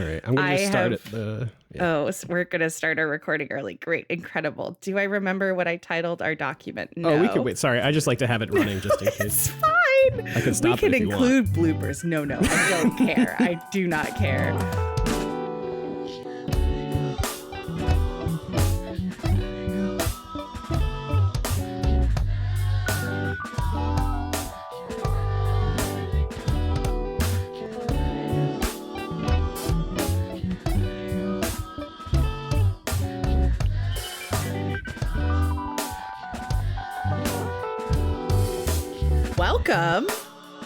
All right. I'm going to start at the... Yeah. Oh, so we're going to start our recording early. Great. Incredible. Do I remember what I titled our document? No. Oh, we could wait. Sorry. I just like to have it running just in case. It's fine. I can stop we can it if you include bloopers. No, I don't care. I do not care. Welcome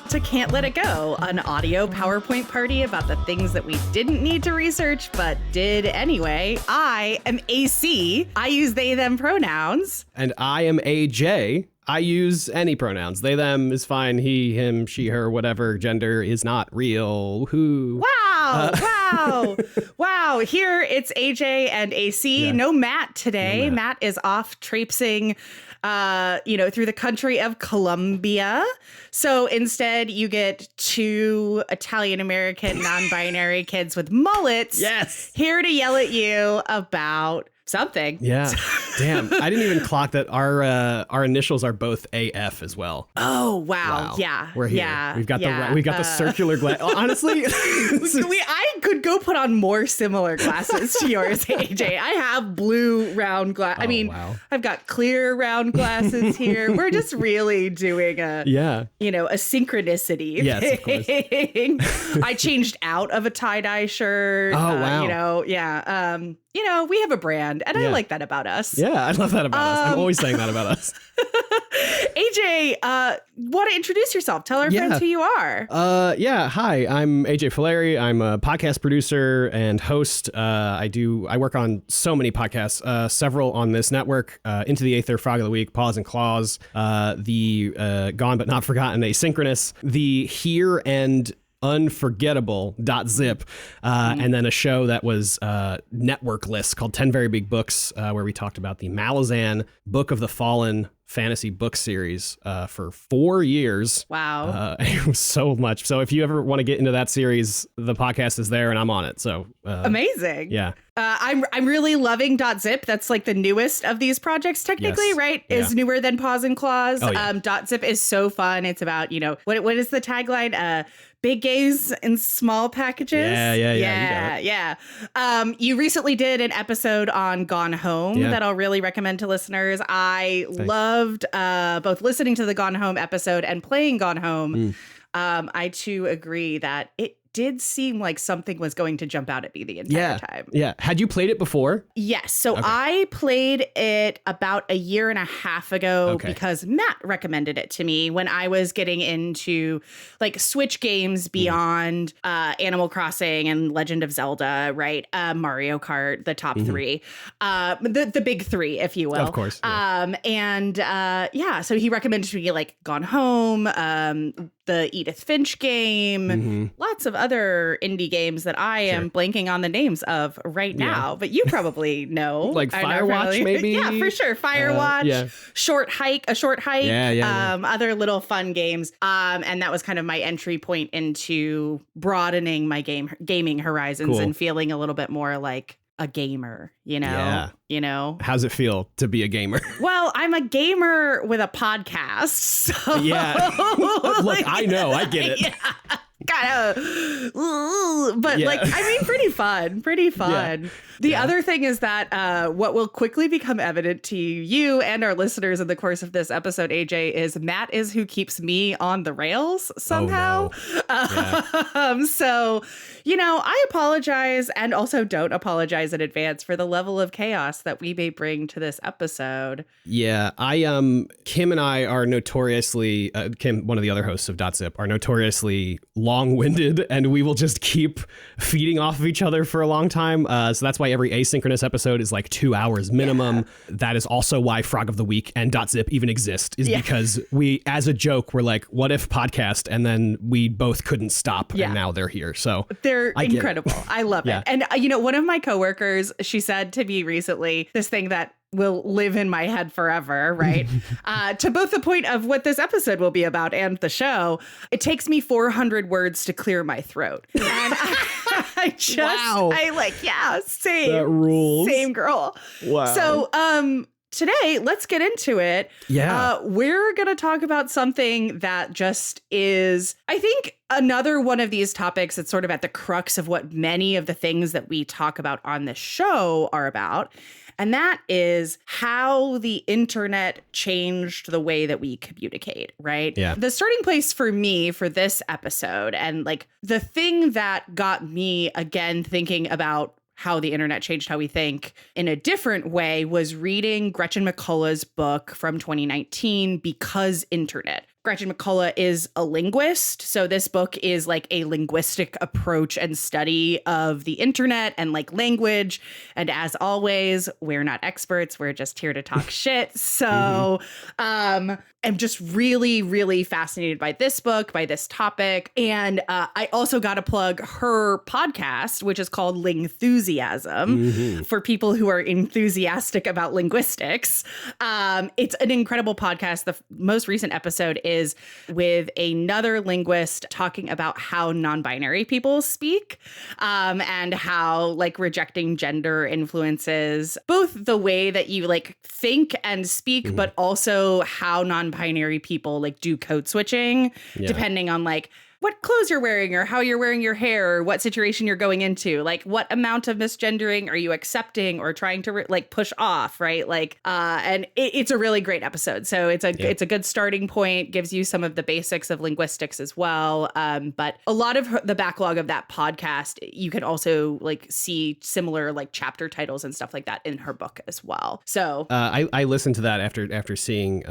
to Can't Let It Go, an audio PowerPoint party about the things that we didn't need to research but did anyway. I am AC. I use they, them pronouns. And I am AJ. I use any pronouns. They, them is fine. He, him, she, her, whatever. Gender is not real. Who? Wow. Wow. Here it's AJ and AC. Yeah. No Matt today. No Matt. Matt is off traipsing through the country of Colombia. So instead, you get two Italian-American non-binary kids with mullets. Yes. Here to yell at you about something. Yeah. Damn. I didn't even clock that our initials are both AF as well. Oh, wow. Yeah. We're here. Yeah. We've got the circular glass. Honestly, I could go put on more similar glasses to yours, AJ. I have blue round glass. I mean, wow. I've got clear round glasses here. We're just really doing a synchronicity thing. Of course. I changed out of a tie-dye shirt. Oh, wow. We have a brand, and I like that about us. Yeah, I love that about us. I'm always saying that about us. AJ, want to introduce yourself? Tell our friends who you are. Hi, I'm AJ Fileri. I'm a podcast producer and host. I work on so many podcasts, several on this network, Into the Aether, Frog of the Week, Paws and Claws, the Gone But Not Forgotten Asynchronous, the Here and Unforgettable.zip, and then a show that was networkless called 10 Very Big Books, where we talked about the Malazan Book of the Fallen fantasy book series for 4 years. Wow. It was so much. So if you ever want to get into that series, the podcast is there and I'm on it. So amazing. Yeah. I'm really loving .zip. That's like the newest of these projects, technically, yes. right? Yeah. Is newer than Paws and Claws. Oh, yeah. .zip is so fun. It's about, what is the tagline? Big gays in small packages. Yeah. You recently did an episode on Gone Home that I'll really recommend to listeners. I loved both listening to the Gone Home episode and playing Gone Home. I too agree that it did seem like something was going to jump out at me the entire time. Yeah. Had you played it before? Yes. So I played it about a year and a half ago because Matt recommended it to me when I was getting into like Switch games beyond Animal Crossing and Legend of Zelda, right? Mario Kart, the top three, the big three, if you will. Of course. Yeah. So he recommended to me like Gone Home, the Edith Finch game, lots of other indie games that I am blanking on the names of right now, but you probably know. Like Firewatch, maybe? Yeah, for sure. Firewatch, a short hike, other little fun games. And that was kind of my entry point into broadening my gaming horizons and feeling a little bit more like a gamer, you know? How's it feel to be a gamer? Well, I'm a gamer with a podcast. So Look, I know, I get it. Yeah. Pretty fun. Yeah. The other thing is that what will quickly become evident to you and our listeners in the course of this episode, AJ, is Matt is who keeps me on the rails somehow. Oh, no. So, I apologize and also don't apologize in advance for the level of chaos that we may bring to this episode. Yeah, Kim and I are notoriously, Kim, one of the other hosts of .zip, are notoriously long-winded, and we will just keep feeding off of each other for a long time. So that's why every asynchronous episode is like 2 hours minimum. Yeah. That is also why Frog of the Week and .zip even exist, is because we, as a joke, we're like, what if podcast? And then we both couldn't stop, and now they're here. So they're incredible. I love it. And, one of my coworkers, she said to me recently, this thing that will live in my head forever, right? To both the point of what this episode will be about and the show, it takes me 400 words to clear my throat. And Same. That rules. Same girl. Wow. So, today, let's get into it. Yeah. We're going to talk about something that just is, I think, another one of these topics that's sort of at the crux of what many of the things that we talk about on this show are about. And that is how the internet changed the way that we communicate, right? Yeah. The starting place for me for this episode, and like the thing that got me again thinking about how the internet changed how we think in a different way, was reading Gretchen McCullogh's book from 2019, Because Internet. Gretchen McCullogh is a linguist. So this book is like a linguistic approach and study of the internet and like language. And as always, we're not experts. We're just here to talk shit. So I'm just really, really fascinated by this book, by this topic. And I also got to plug her podcast, which is called Lingthusiasm, for people who are enthusiastic about linguistics. It's an incredible podcast. The most recent episode is with another linguist talking about how non-binary people speak, and how like rejecting gender influences both the way that you like think and speak, but also how non-binary people like do code switching depending on like what clothes you're wearing or how you're wearing your hair or what situation you're going into, like what amount of misgendering are you accepting or trying to like push off, right? Like, and it's a really great episode. So it's a good starting point, gives you some of the basics of linguistics as well. But a lot of the backlog of that podcast, you can also like see similar like chapter titles and stuff like that in her book as well. So I listened to that after seeing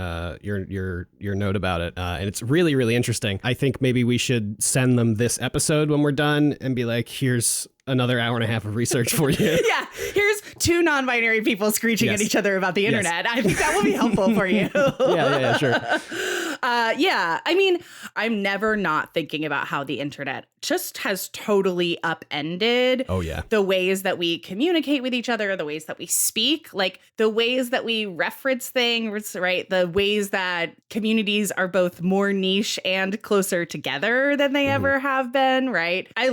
your note about it, and it's really, really interesting. I think maybe we should send them this episode when we're done and be like, here's another hour and a half of research for you. Yeah, here's two non-binary people screeching at each other about the internet. I think that will be helpful for you. Yeah, sure. I mean, I'm never not thinking about how the internet just has totally upended the ways that we communicate with each other, the ways that we speak, like the ways that we reference things, right? The ways that communities are both more niche and closer together than they ever have been, right? I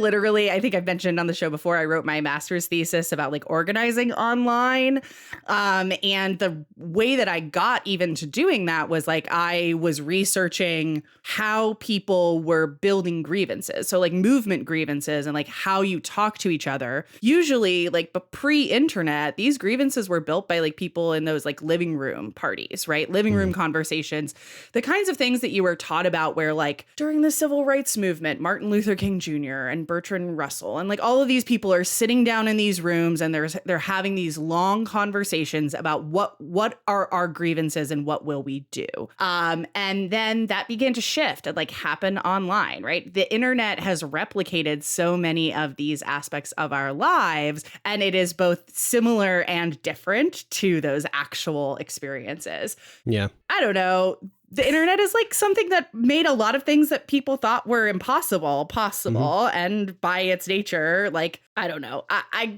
think I've mentioned on the show before, I wrote my master's thesis about like organizing online. And the way that I got even to doing that was like, I was researching how people were building grievances. So like movement grievances and like how you talk to each other. Usually like pre-internet, these grievances were built by like people in those like living room parties, right? Living room conversations, the kinds of things that you were taught about where like during the civil rights movement, Martin Luther King Jr. and Bertrand Russell and like all of these people are sitting down in these rooms and they're having these long conversations about what are our grievances and what will we do. And then that began to shift and like happen online, right? The internet has replicated so many of these aspects of our lives, and it is both similar and different to those actual experiences. Yeah. I don't know. The internet is like something that made a lot of things that people thought were impossible possible. And by its nature, like, I don't know,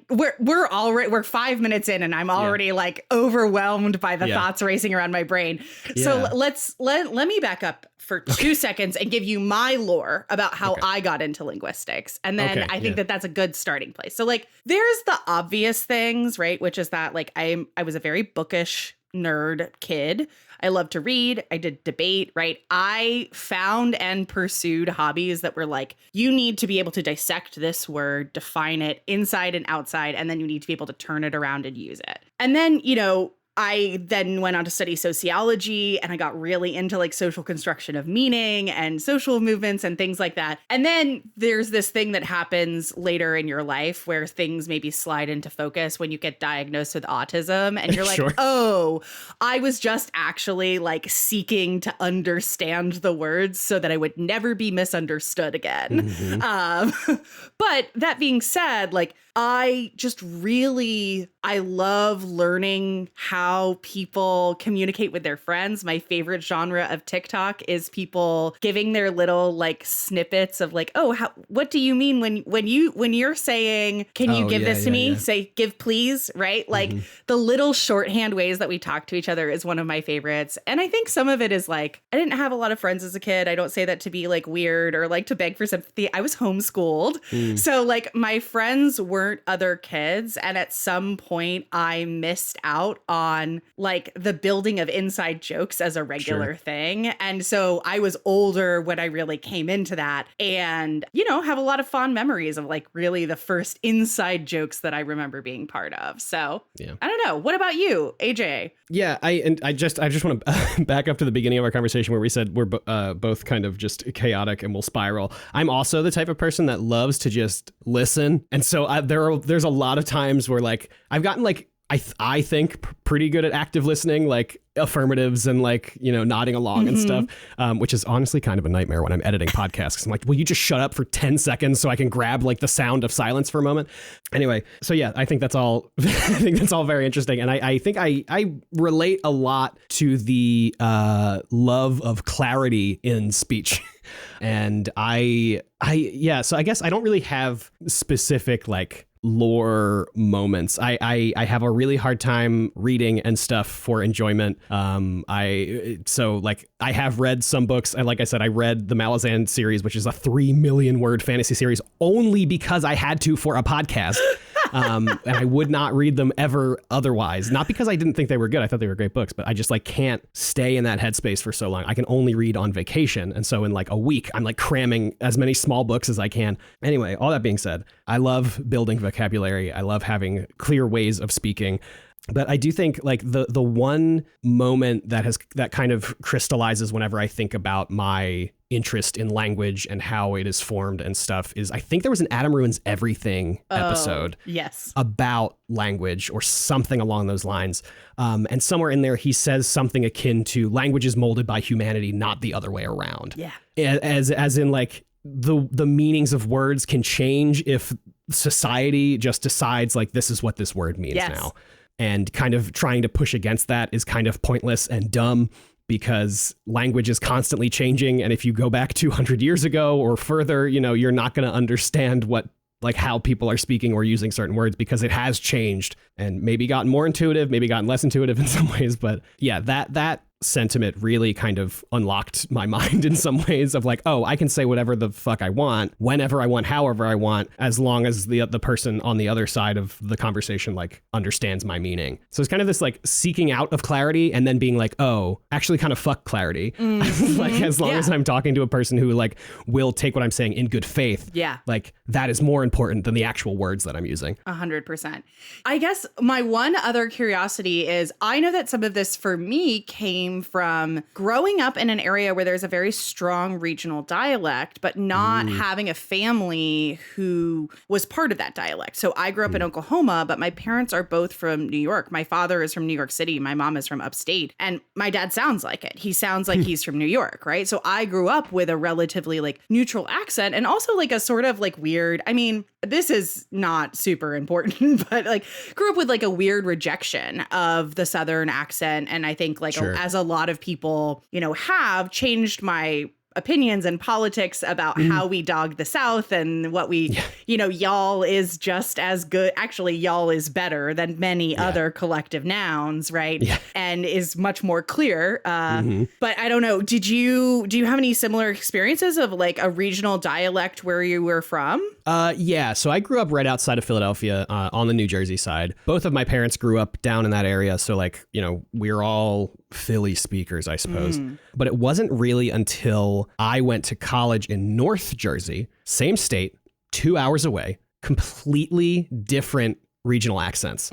we're 5 minutes in and I'm already like overwhelmed by the thoughts racing around my brain. Yeah. So let me back up for 2 seconds and give you my lore about how I got into linguistics. And then I think that that's a good starting place. So like, there's the obvious things, right? Which is that like, I was a very bookish nerd kid. I love to read. I did debate, right? I found and pursued hobbies that were like, you need to be able to dissect this word, define it inside and outside, and then you need to be able to turn it around and use it. And then, you know, I then went on to study sociology and I got really into like social construction of meaning and social movements and things like that. And then there's this thing that happens later in your life where things maybe slide into focus when you get diagnosed with autism and you're like, oh, I was just actually like seeking to understand the words so that I would never be misunderstood again. But that being said, like I love learning how how people communicate with their friends. My favorite genre of TikTok is people giving their little like snippets of like, oh, what do you mean when you're saying, can you give this to me? Say, give please, right? Like the little shorthand ways that we talk to each other is one of my favorites. And I think some of it is like, I didn't have a lot of friends as a kid. I don't say that to be like weird or like to beg for sympathy. I was homeschooled. So like my friends weren't other kids. And at some point I missed out on like the building of inside jokes as a regular thing. And so I was older when I really came into that and, you know, have a lot of fond memories of like really the first inside jokes that I remember being part of. So I don't know. What about you, AJ? Yeah, I just want to back up to the beginning of our conversation where we said we're both kind of just chaotic and will spiral. I'm also the type of person that loves to just listen. And so there's a lot of times where like I've gotten like, I think pretty good at active listening, like affirmatives and like, you know, nodding along and stuff, which is honestly kind of a nightmare when I'm editing podcasts. 'Cause I'm like, will you just shut up for 10 seconds so I can grab like the sound of silence for a moment? Anyway, so yeah, I think that's all. I think that's all very interesting. And I think I relate a lot to the love of clarity in speech. And so I guess I don't really have specific like lore moments. I have a really hard time reading and stuff for enjoyment. I have read some books, and like I said, I read the Malazan series, which is a 3 million word fantasy series, only because I had to for a podcast. And I would not read them ever otherwise. Not because I didn't think they were good. I thought they were great books, but I just like can't stay in that headspace for so long. I can only read on vacation. And so in like a week, I'm like cramming as many small books as I can. Anyway, all that being said, I love building vocabulary. I love having clear ways of speaking. But I do think like the one moment that kind of crystallizes whenever I think about my interest in language and how it is formed and stuff is I think there was an Adam Ruins Everything episode about language or something along those lines. And somewhere in there, he says something akin to language is molded by humanity, not the other way around. Yeah. As in like the meanings of words can change if society just decides like this is what this word means now. And kind of trying to push against that is kind of pointless and dumb because language is constantly changing. And if you go back 200 years ago or further, you know, you're not going to understand how people are speaking or using certain words because it has changed and maybe gotten more intuitive, maybe gotten less intuitive in some ways. But yeah, that sentiment really kind of unlocked my mind in some ways of like, oh, I can say whatever the fuck I want, whenever I want, however I want, as long as the person on the other side of the conversation like understands my meaning. So it's kind of this like seeking out of clarity and then being like, oh, actually kind of fuck clarity. Like as long as I'm talking to a person who like will take what I'm saying in good faith. Yeah. Like that is more important than the actual words that I'm using. 100%. I guess my one other curiosity is I know that some of this for me came from growing up in an area where there's a very strong regional dialect, but not having a family who was part of that dialect. So I grew up in Oklahoma, but my parents are both from New York. My father is from New York City. My mom is from upstate. And my dad sounds like it. He sounds like he's from New York, right? So I grew up with a relatively like neutral accent and also like a sort of like weird, I mean, this is not super important, but like grew up with like a weird rejection of the Southern accent. And I think like as a lot of people, you know, have changed my opinions and politics about how we dog the South and what we, you know, y'all is just as good. Actually, y'all is better than many other collective nouns, right? And is much more clear. But I don't know. Do you have any similar experiences of like a regional dialect where you were from? Yeah. So I grew up right outside of Philadelphia on the New Jersey side. Both of my parents grew up down in that area. So like, you know, we're all Philly speakers, I suppose. But it wasn't really until I went to college in North Jersey, same state, 2 hours away, completely different regional accents.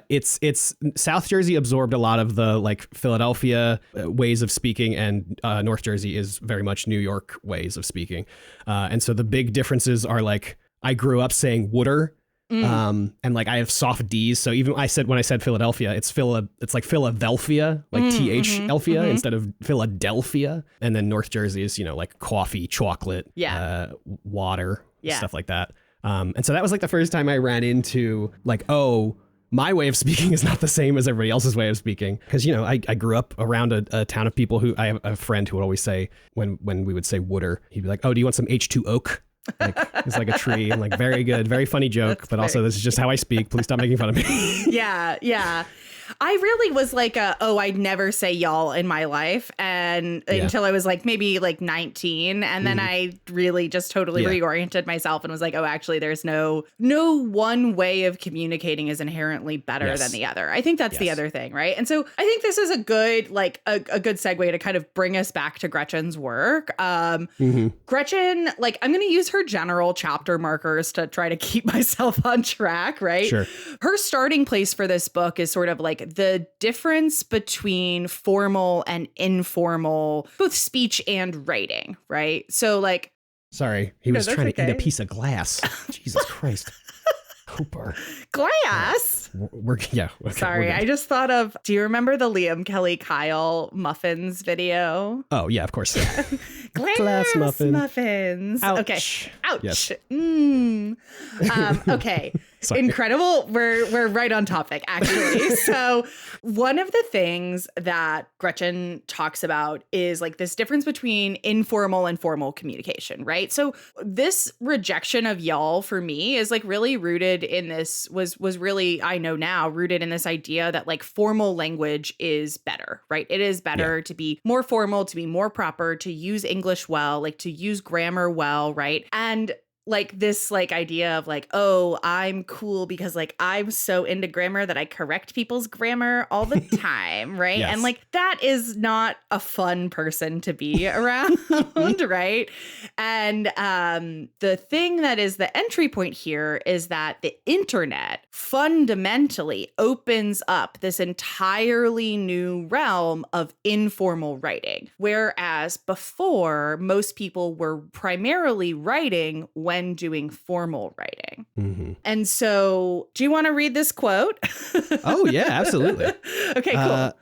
It's South Jersey absorbed a lot of the like Philadelphia ways of speaking, and North Jersey is very much New York ways of speaking. And so the big differences are like I grew up saying wooder. And like I have soft D's, so even when I said Philadelphia, it's like Philadelphia, like Elphia instead of Philadelphia. And then North Jersey is, you know, like coffee, chocolate, water, stuff like that. And so that was like the first time I ran into like, oh, my way of speaking is not the same as everybody else's way of speaking. Because, you know, I grew up around a town of people who, I have a friend who would always say, when we would say wooder, he'd be like, oh, do you want some H2 oak? Like, it's like a tree. I'm like, very good, very funny joke. That's but also, this is just how I speak. Please stop making fun of me. Yeah. I really was like, I'd never say y'all in my life. And until I was like maybe like 19. And then I really just totally reoriented myself and was like, oh, actually, there's no one way of communicating is inherently better than the other. I think that's the other thing. Right. And so I think this is a good a good segue to kind of bring us back to Gretchen's work. Gretchen, like, I'm going to use her general chapter markers to try to keep myself on track. Right. Sure. Her starting place for this book is sort of like the difference between formal and informal, both speech and writing, right? So like... Sorry, he was trying to eat a piece of glass. Jesus Christ. Cooper. Glass? Okay, sorry, I just thought of, do you remember the Liam Kelly Kyle muffins video? Oh, yeah, of course. Glass muffins. Ouch. Okay. Ouch. Yes. Okay. Incredible. We're right on topic, actually. So one of the things that Gretchen talks about is like this difference between informal and formal communication, right? So this rejection of y'all for me is like really rooted in this, was really, I know now, rooted in this idea that like formal language is better, right? It is better to be more formal, to be more proper, to use English well, like to use grammar well, right? And like this like idea of like, oh, I'm cool because like I'm so into grammar that I correct people's grammar all the time, right? Yes. And like that is not a fun person to be around, right? And the thing that is the entry point here is that the internet fundamentally opens up this entirely new realm of informal writing, whereas before most people were primarily writing when doing formal writing. And so do you want to read this quote? Oh, yeah, absolutely. Okay, cool.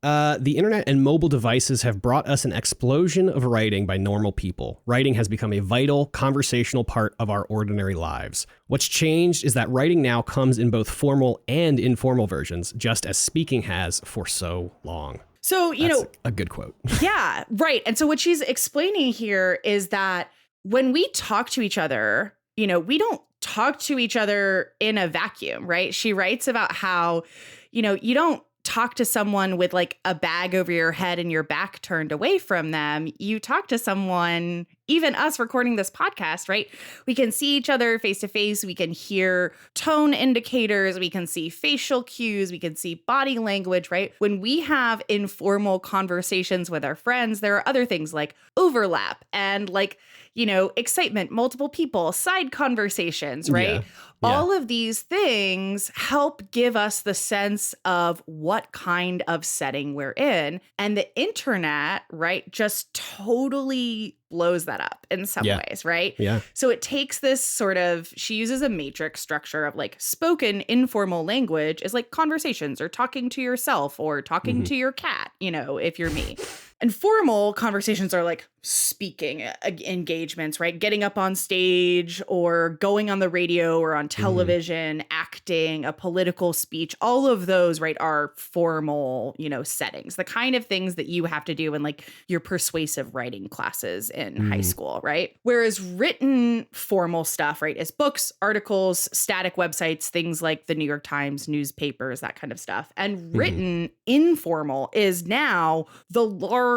The internet and mobile devices have brought us an explosion of writing by normal people. Writing has become a vital conversational part of our ordinary lives. What's changed is that writing now comes in both formal and informal versions, just as speaking has for so long. So, That's a good quote. Yeah, right. And so what she's explaining here is that when we talk to each other, you know, we don't talk to each other in a vacuum, right? She writes about how, you know, you don't talk to someone with like a bag over your head and your back turned away from them. You talk to someone, even us recording this podcast, right? We can see each other face to face. We can hear tone indicators. We can see facial cues. We can see body language, right? When we have informal conversations with our friends, there are other things like overlap and like, you know, excitement, multiple people, side conversations, right? Yeah. All of these things help give us the sense of what kind of setting we're in. And the internet, right, just totally blows that up in some ways, right? Yeah. So it takes this sort of, she uses a matrix structure of like spoken informal language is like conversations or talking to yourself or talking to your cat, you know, if you're me. And formal conversations are like speaking engagements, right? Getting up on stage or going on the radio or on television, acting, a political speech, all of those, right, are formal, you know, settings, the kind of things that you have to do in like your persuasive writing classes in high school, right? Whereas written formal stuff, right, is books, articles, static websites, things like the New York Times, newspapers, that kind of stuff. And written informal is now the large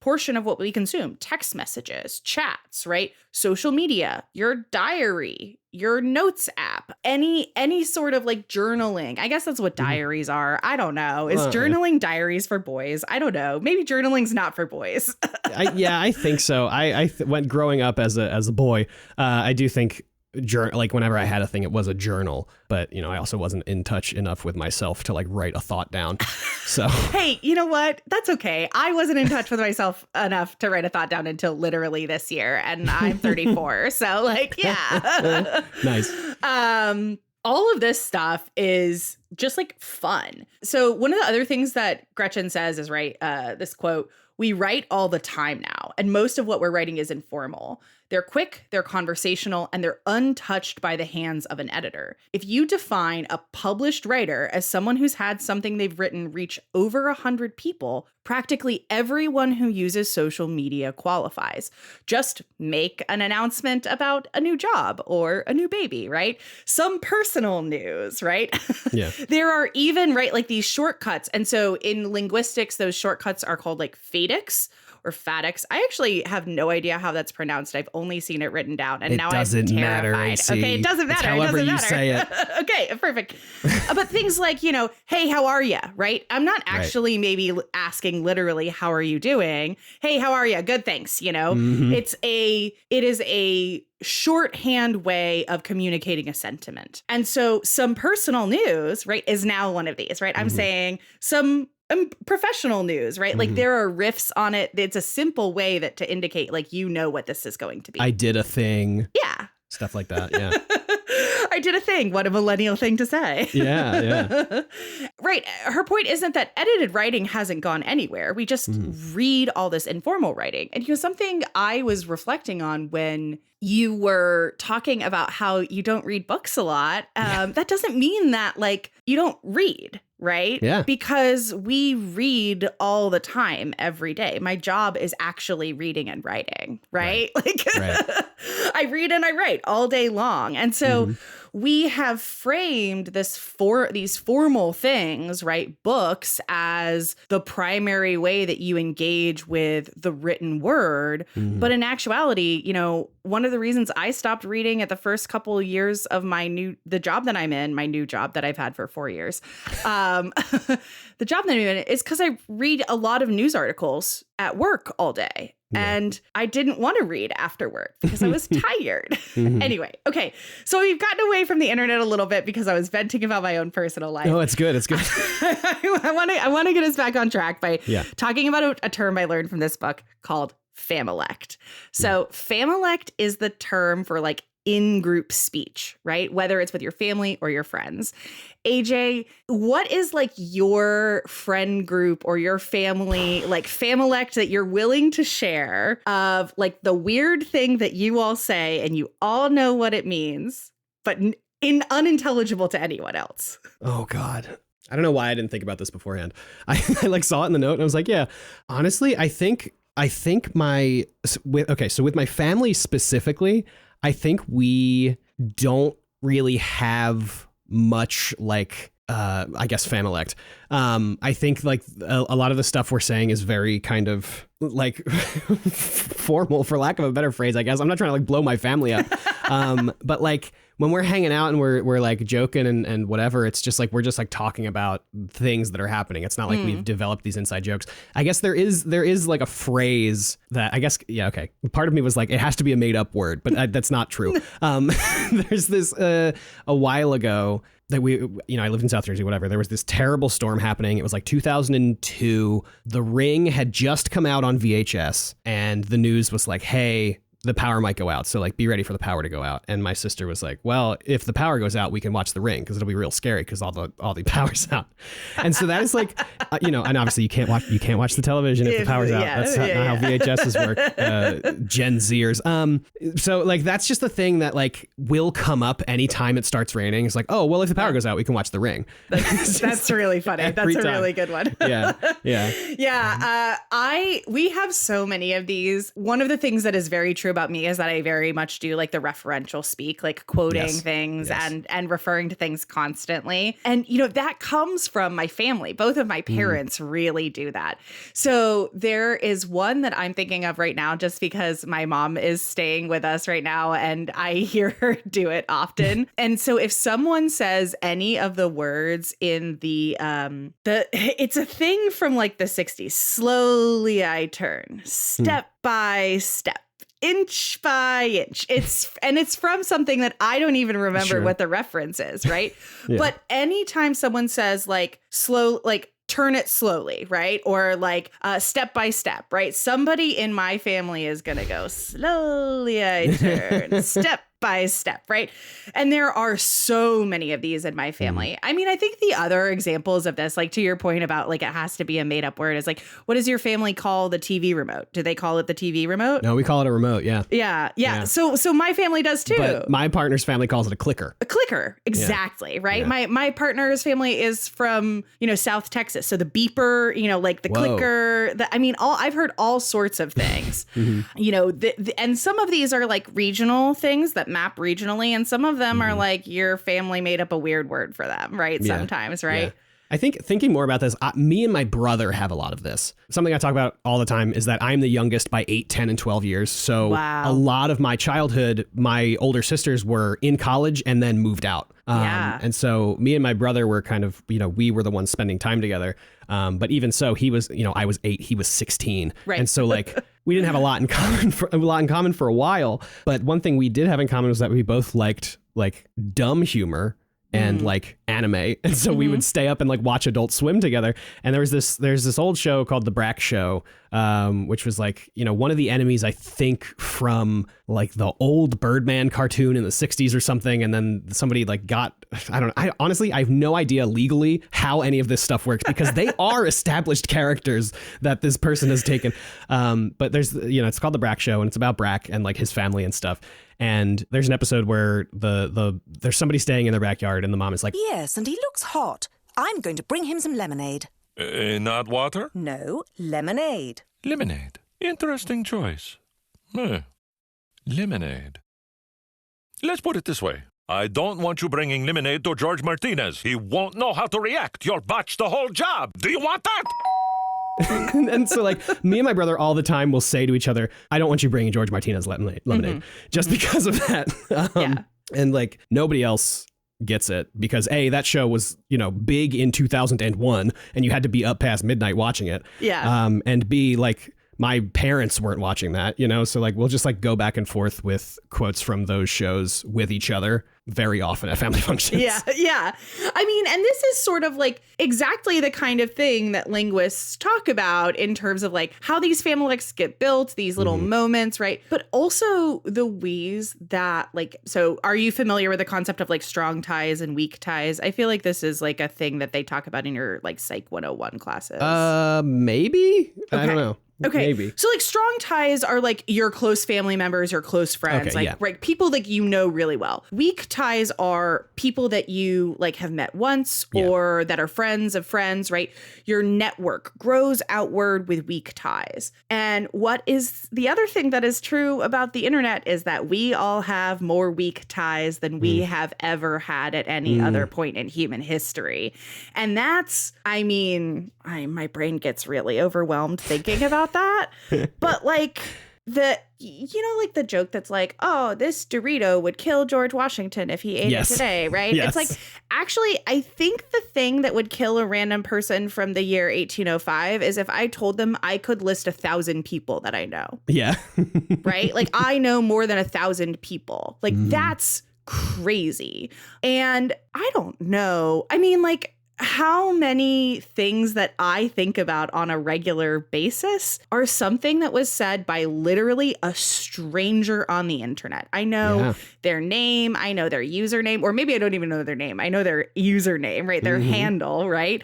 portion of what we consume: text messages, chats, right? Social media, your diary, your notes app, any sort of like journaling. I guess that's what diaries are. I don't know. Is journaling diaries for boys? I don't know. Maybe journaling's not for boys. I think so. When growing up as a boy, I do think like whenever I had a thing, it was a journal, but you know, I also wasn't in touch enough with myself to like write a thought down. So hey, you know what? That's okay. I wasn't in touch with myself enough to write a thought down until literally this year, and I'm 34. So like, yeah. Nice. All of this stuff is just like fun. So one of the other things that Gretchen says is, right, this quote, "We write all the time now, and most of what we're writing is informal. They're quick, they're conversational, and they're untouched by the hands of an editor. If you define a published writer as someone who's had something they've written reach over 100 people, practically everyone who uses social media qualifies. Just make an announcement about a new job or a new baby, right? Some personal news, right? Yeah. There are even, right, like these shortcuts. And so in linguistics, those shortcuts are called like fadix or fadix. I actually have no idea how that's pronounced. I've only seen it written down, and now I'm terrified. Matter, AC. Okay, it doesn't matter. However it doesn't you matter. say it. Okay, perfect. But things like, hey, how are you? Right? I'm not actually maybe asking literally, how are you doing? Hey, how are you? Good, thanks. Mm-hmm. It is a shorthand way of communicating a sentiment. And so some personal news, right, is now one of these, right? I'm saying some professional news, right? Like there are riffs on it. It's a simple way to indicate like what this is going to be. I did a thing. Yeah. Stuff like that. Yeah. I did a thing. What a millennial thing to say. Yeah. Right. Her point isn't that edited writing hasn't gone anywhere. We just read all this informal writing. And something I was reflecting on when you were talking about how you don't read books a lot, that doesn't mean that like you don't read. Right? Yeah. Because we read all the time, every day. My job is actually reading and writing, right? I read and I write all day long. And so we have framed these formal things, right? Books as the primary way that you engage with the written word. But in actuality, one of the reasons I stopped reading at the first couple of years of the job that I'm in, my new job that I've had for 4 years, the job that I'm in is because I read a lot of news articles at work all day. Yeah. And I didn't want to read after work because I was tired. Anyway, okay. So we've gotten away from the internet a little bit because I was venting about my own personal life. Oh, it's good. It's good. I want to get us back on track by talking about a term I learned from this book called Familect. So Familect is the term for like in-group speech, right? Whether it's with your family or your friends. AJ, what is like your friend group or your family, like Familect that you're willing to share of like the weird thing that you all say and you all know what it means, but unintelligible to anyone else? Oh, God. I don't know why I didn't think about this beforehand. I like saw it in the note and I was like, yeah, honestly, I think with my family specifically, I think we don't really have much like, I guess, Familect. I think like a lot of the stuff we're saying is very kind of like formal, for lack of a better phrase, I guess. I'm not trying to like blow my family up. But like when we're hanging out and we're like joking and whatever, it's just like we're just like talking about things that are happening. It's not like we've developed these inside jokes. I guess there is like a phrase that I guess, yeah, okay. Part of me was like, it has to be a made up word, but that's not true. There's this a while ago that I lived in South Jersey, whatever. There was this terrible storm happening. It was like 2002. The Ring had just come out on VHS and the news was like, hey, the power might go out. So like, be ready for the power to go out. And my sister was like, well, if the power goes out, we can watch The Ring because it'll be real scary because all the power's out. And so that is like, and obviously you can't watch the television if the power's out. That's not how VHSs work. Gen Zers. So like, that's just the thing that like will come up anytime it starts raining. It's like, oh, well, if the power goes out, we can watch The Ring. That's really funny. That's a really good one. Yeah. We have so many of these. One of the things that is very true about me is that I very much do like the referential speak, like quoting things and referring to things constantly. And, that comes from my family. Both of my parents really do that. So there is one that I'm thinking of right now, just because my mom is staying with us right now and I hear her do it often. And so if someone says any of the words in it's a thing from like the 60s, slowly I turn, step by step, inch by inch. It's from something that I don't even remember what the reference is, right? Yeah. But anytime someone says like slow, like turn it slowly, right? Or like step by step, right? Somebody in my family is going to go, slowly I turn, step by step, right? And there are so many of these in my family. I mean, I think the other examples of this, like to your point about like it has to be a made up word, is like, what does your family call the TV remote? Do they call it the TV remote? No, we call it a remote. Yeah. Yeah. So my family does too. But my partner's family calls it a clicker. A clicker. Exactly. Right. Yeah. My partner's family is from, South Texas. So the beeper, like the clicker, I've heard all sorts of things, and some of these are like regional things that map regionally. And some of them are like your family made up a weird word for them. Right. Yeah. Sometimes. Right. Yeah. I think thinking more about this, me and my brother have a lot of this. Something I talk about all the time is that I'm the youngest by 8, 10, and 12 years. So a lot of my childhood, my older sisters were in college and then moved out. And so me and my brother were kind of, we were the ones spending time together. But even so, he was, I was 8, he was 16. Right. And so like we didn't have a lot in common for a while. But one thing we did have in common was that we both liked like dumb humor and like anime. And so we would stay up and like watch Adult Swim together. And there's this old show called The Brack Show, which was like, one of the enemies, I think, from like the old Birdman cartoon in the 60s or something. And then somebody like I don't know. Honestly, I have no idea legally how any of this stuff works because they are established characters that this person has taken. But there's, it's called The Brack Show and it's about Brack and like his family and stuff. And there's an episode where there's somebody staying in their backyard and the mom is like, "Yes, and he looks hot. I'm going to bring him some lemonade." Not water? No, lemonade. Lemonade. Interesting choice. Lemonade. Let's put it this way. I don't want you bringing lemonade to George Martinez. He won't know how to react. You'll botch the whole job. Do you want that? And so like me and my brother all the time will say to each other, "I don't want you bringing George Martinez lemonade just because of that." And like nobody else gets it because that show was, big in 2001 and you had to be up past midnight watching it. Yeah. And B, like my parents weren't watching that, so like we'll just like go back and forth with quotes from those shows with each other very often at family functions. Yeah. I mean, and this is sort of like exactly the kind of thing that linguists talk about in terms of like how these Familects get built, these little moments, right? But also the ways that like, so are you familiar with the concept of like strong ties and weak ties? I feel like this is like a thing that they talk about in your like Psych 101 classes. Maybe? Okay. I don't know. Okay. Maybe. So like strong ties are like your close family members, your close friends, right? People like really well. Weak ties are people that you like have met once or that are friends of friends, right? Your network grows outward with weak ties. And what is the other thing that is true about the internet is that we all have more weak ties than we have ever had at any other point in human history. And that's, my brain gets really overwhelmed thinking about that. But like like the joke that's like, "Oh, this Dorito would kill George Washington if he ate it today," right? Yes. It's like, actually, I think the thing that would kill a random person from the year 1805 is if I told them I could list 1,000 people that I know. Yeah. Right? Like I know more than 1,000 people. Like that's crazy. And I don't know. How many things that I think about on a regular basis are something that was said by literally a stranger on the internet? I know their name, I know their username, or maybe I don't even know their name. I know their username, right? Their handle, right?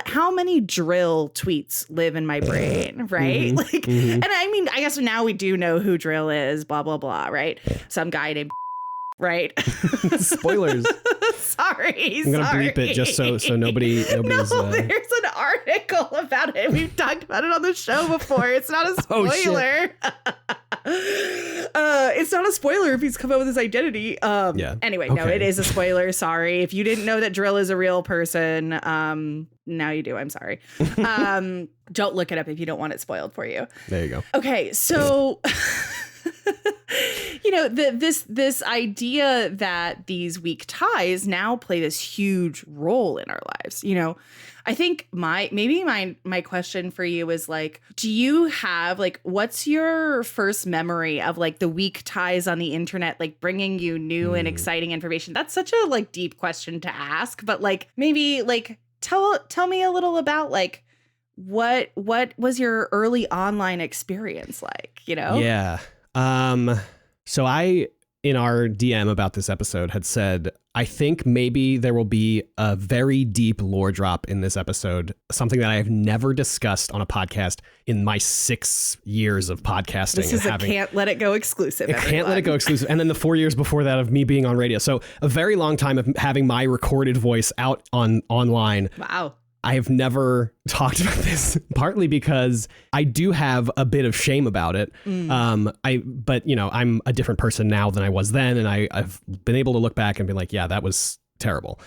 How many drill tweets live in my brain, right? And I guess now we do know who drill is, blah, blah, blah, right? Some guy named right? Spoilers. Sorry. I'm gonna bleep it just so nobody's. No, there's an article about it. We've talked about it on the show before. It's not a spoiler. It's not a spoiler if he's come up with his identity. Anyway, no, it is a spoiler. Sorry. If you didn't know that Drill is a real person, now you do. I'm sorry. Don't look it up if you don't want it spoiled for you. There you go. Okay, so. This idea that these weak ties now play this huge role in our lives. I think my question for you is like, do you have like, what's your first memory of like the weak ties on the internet, like bringing you new and exciting information? That's such a like deep question to ask, but like maybe like tell me a little about like what was your early online experience like? Yeah. So I in our DM about this episode had said, I think maybe there will be a very deep lore drop in this episode, something that I have never discussed on a podcast in my 6 years of podcasting. This is a Can't Let It Go exclusive. Can't Let It Go exclusive. And then the 4 years before that of me being on radio. So a very long time of having my recorded voice out online. Wow. I have never talked about this, partly because I do have a bit of shame about it. But I'm a different person now than I was then, and I've been able to look back and be like, yeah, that was terrible.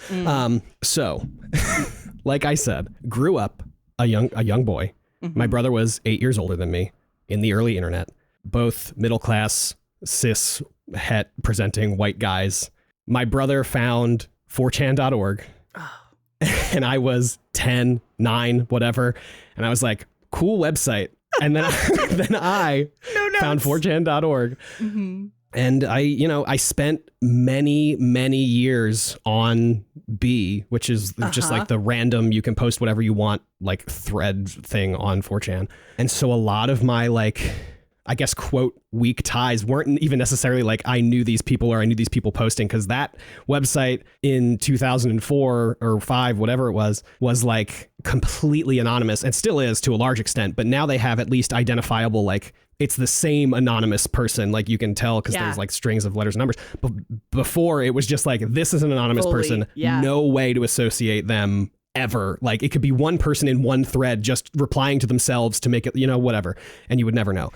So, like I said, grew up a young boy. My brother was 8 years older than me in the early internet. Both middle class, cis, het presenting white guys. My brother found 4chan.org. And I was 10, 9, whatever. And I was like, cool website. And then I found 4chan.org. And I spent many, many years on B, which is just like the random, you can post whatever you want, like thread thing on 4chan. And so a lot of my I guess, quote, weak ties weren't even necessarily like I knew these people or I knew these people posting, because that website in 2004 or 5, whatever it was like completely anonymous, and still is to a large extent. But now they have at least identifiable, like it's the same anonymous person. Like you can tell because there's like strings of letters and numbers. But before it was just like, this is an anonymous person. No way to associate them ever. Like it could be one person in one thread just replying to themselves to make it, whatever. And you would never know.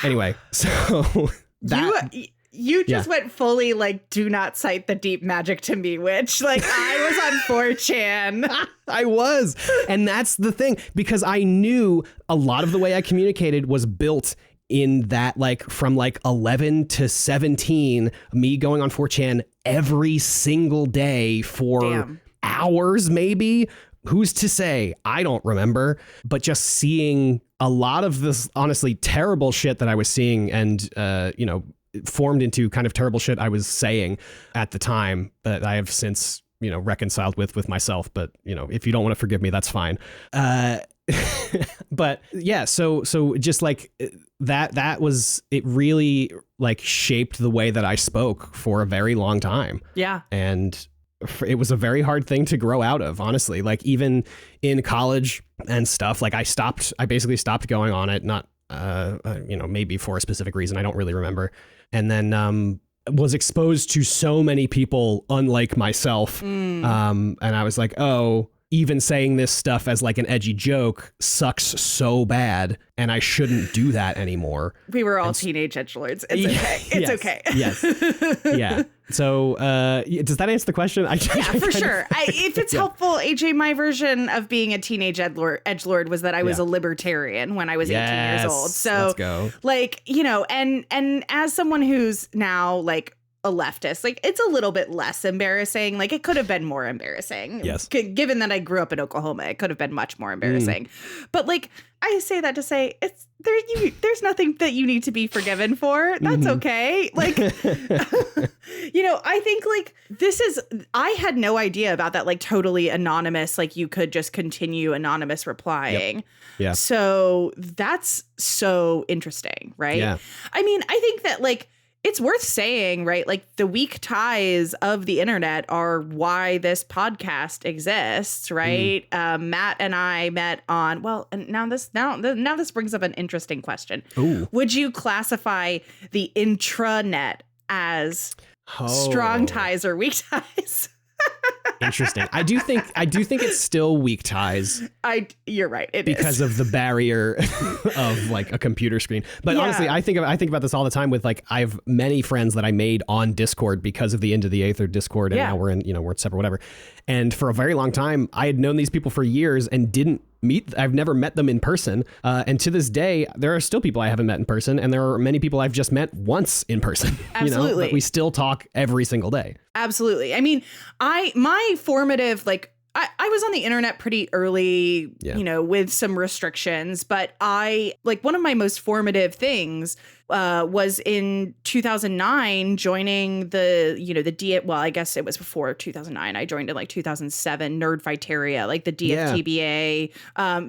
Anyway, so that you just went fully like, do not cite the deep magic to me, witch. Like I was on 4chan. I was. And that's the thing, because I knew a lot of the way I communicated was built in that, like from like 11 to 17, me going on 4chan every single day for hours, maybe. Who's to say? I don't remember. But just seeing a lot of this honestly terrible shit that I was seeing and, formed into kind of terrible shit I was saying at the time that I have since, reconciled with myself. But, if you don't want to forgive me, that's fine. But yeah, so just like that was, it really like shaped the way that I spoke for a very long time. Yeah. And it was a very hard thing to grow out of, honestly. Like even in college and stuff, like I basically stopped going on it, not, maybe for a specific reason. I don't really remember. And then, was exposed to so many people unlike myself. And I was like, oh, even saying this stuff as like an edgy joke sucks so bad, and I shouldn't do that anymore. We were all teenage edgelords. It's okay. It's okay. Yes. Yeah. So does that answer the question? For sure. If it's helpful, AJ, my version of being a teenage edgelord was that I was a libertarian when I was 18 years old. So let's go. Like, and as someone who's now like a leftist, like it's a little bit less embarrassing. Like it could have been more embarrassing. Yes. Given that I grew up in Oklahoma, it could have been much more embarrassing. But like I say that to say there's nothing that you need to be forgiven for. That's okay. Like, I think like I had no idea about that, like totally anonymous, like you could just continue anonymous replying. Yep. Yeah. So that's so interesting. Right. Yeah. I mean, I think that like, it's worth saying, right? Like the weak ties of the internet are why this podcast exists, right? Matt and I met on, and now this brings up an interesting question. Ooh. Would you classify the intranet as strong ties or weak ties? Interesting. I do think it's still weak ties. You're right. Because of the barrier of like a computer screen. But honestly, I think about this all the time with like, I have many friends that I made on Discord because of the Into the Aether Discord. And now we're in, we're separate, whatever. And for a very long time, I had known these people for years and I've never met them in person. And to this day, there are still people I haven't met in person. And there are many people I've just met once in person. Absolutely. But we still talk every single day. Absolutely. I mean, my formative, like, I was on the internet pretty early, with some restrictions, but one of my most formative things was in 2009 joining I guess it was before 2009. I joined in like 2007 Nerdfighteria, like the DFTBA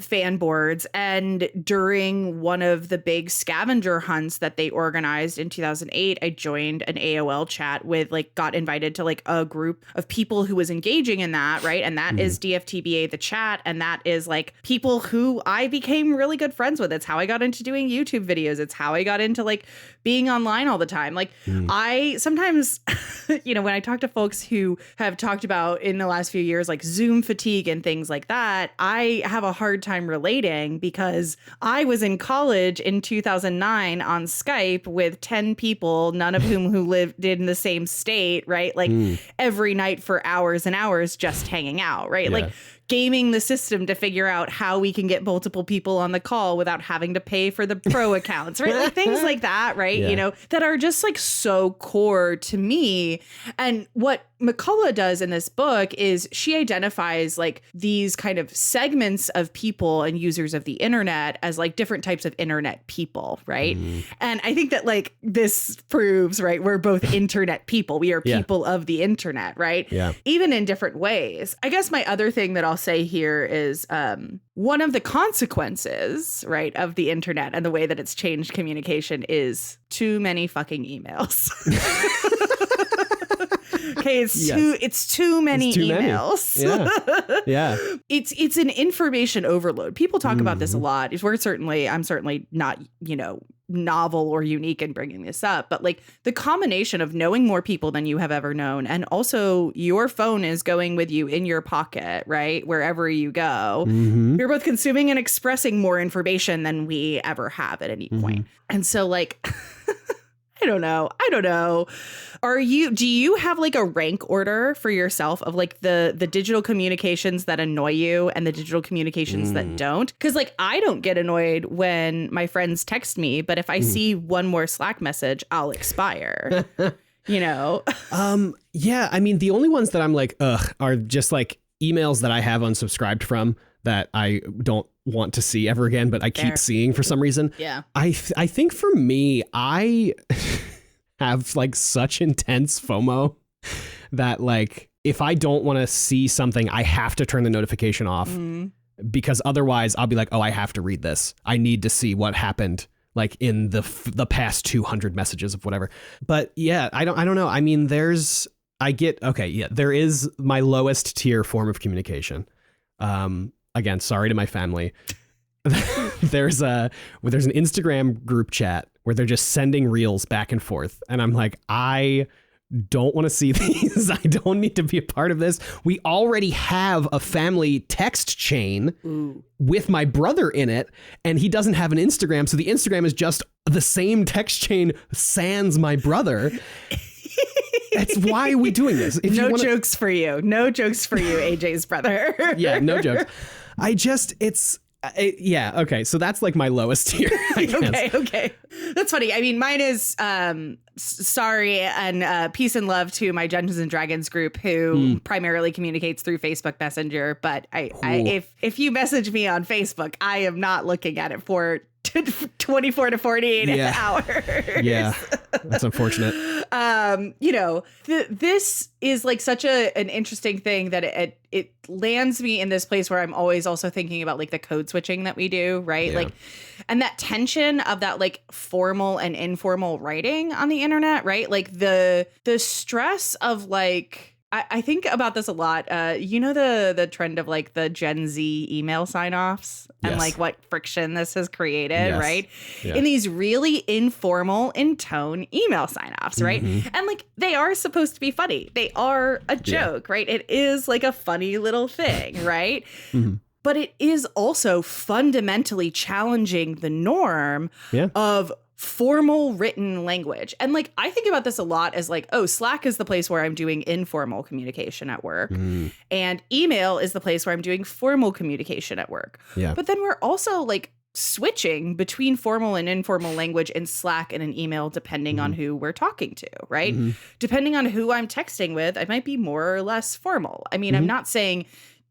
fan boards. And during one of the big scavenger hunts that they organized in 2008, I joined an AOL chat with got invited to like a group of people who was engaging in that, right? And that is DFTBA the chat, and that is like people who I became really good friends with. It's how I got into doing YouTube videos. It's how I got into like being online all the time. Like I sometimes, when I talk to folks who have talked about in the last few years, like Zoom fatigue and things like that, I have a hard time relating because I was in college in 2009 on Skype with 10 people, none of whom who lived in the same state, right? Like every night for hours and hours just hanging out, right? Like gaming the system to figure out how we can get multiple people on the call without having to pay for the pro accounts, right? Like things like that, right? That are just like so core to me. And what McCullogh does in this book is she identifies like these kind of segments of people and users of the internet as like different types of internet people, right? And I think that like this proves, right, we're both internet people. We are people of the internet, right? Even in different ways. I guess my other thing that I'll say here is one of the consequences, right, of the internet and the way that it's changed communication is too many fucking emails. Okay, it's too many emails. Yeah. It's an information overload. People talk about this a lot. I'm certainly not, novel or unique in bringing this up, but like the combination of knowing more people than you have ever known, and also your phone is going with you in your pocket, right? Wherever you go, you're both consuming and expressing more information than we ever have at any point. And so like, I don't know. Do you have like a rank order for yourself of like the digital communications that annoy you and the digital communications that don't? Because like I don't get annoyed when my friends text me, but if I see one more Slack message, I'll expire. Yeah, I mean, the only ones that I'm like, are just like emails that I have unsubscribed from that I don't want to see ever again, but I keep seeing for some reason. Yeah. I think for me, I have like such intense FOMO that like if I don't want to see something, I have to turn the notification off because otherwise I'll be like, oh, I have to read this. I need to see what happened like in the past 200 messages of whatever. But yeah, I don't know. I mean, there is my lowest tier form of communication. Again, sorry to my family. There's an Instagram group chat where they're just sending reels back and forth. And I'm like, I don't want to see these. I don't need to be a part of this. We already have a family text chain with my brother in it, and he doesn't have an Instagram. So the Instagram is just the same text chain sans my brother. That's why are we doing this? Jokes for you. No jokes for you, AJ's brother. Yeah, no jokes. Okay. So that's like my lowest tier, I guess. Okay. That's funny. I mean, mine is sorry and peace and love to my Dungeons and Dragons group who primarily communicates through Facebook Messenger. But if you message me on Facebook, I am not looking at it for 24 to 48 hours. Yeah, that's unfortunate. This is like such an interesting thing that it lands me in this place where I'm always also thinking about like the code switching that we do, right? Yeah. Like, and that tension of that like formal and informal writing on the internet, right? Like the stress of like, I think about this a lot. The trend of like the Gen Z email sign-offs and like what friction this has created, right? Yeah. In these really informal in tone email sign-offs, right? And like they are supposed to be funny. They are a joke, right? It is like a funny little thing, right? But it is also fundamentally challenging the norm of formal written language. And like, I think about this a lot as like, oh, Slack is the place where I'm doing informal communication at work. And email is the place where I'm doing formal communication at work. Yeah. But then we're also like switching between formal and informal language in Slack and an email, depending on who we're talking to, right? Depending on who I'm texting with, I might be more or less formal. I mean, I'm not saying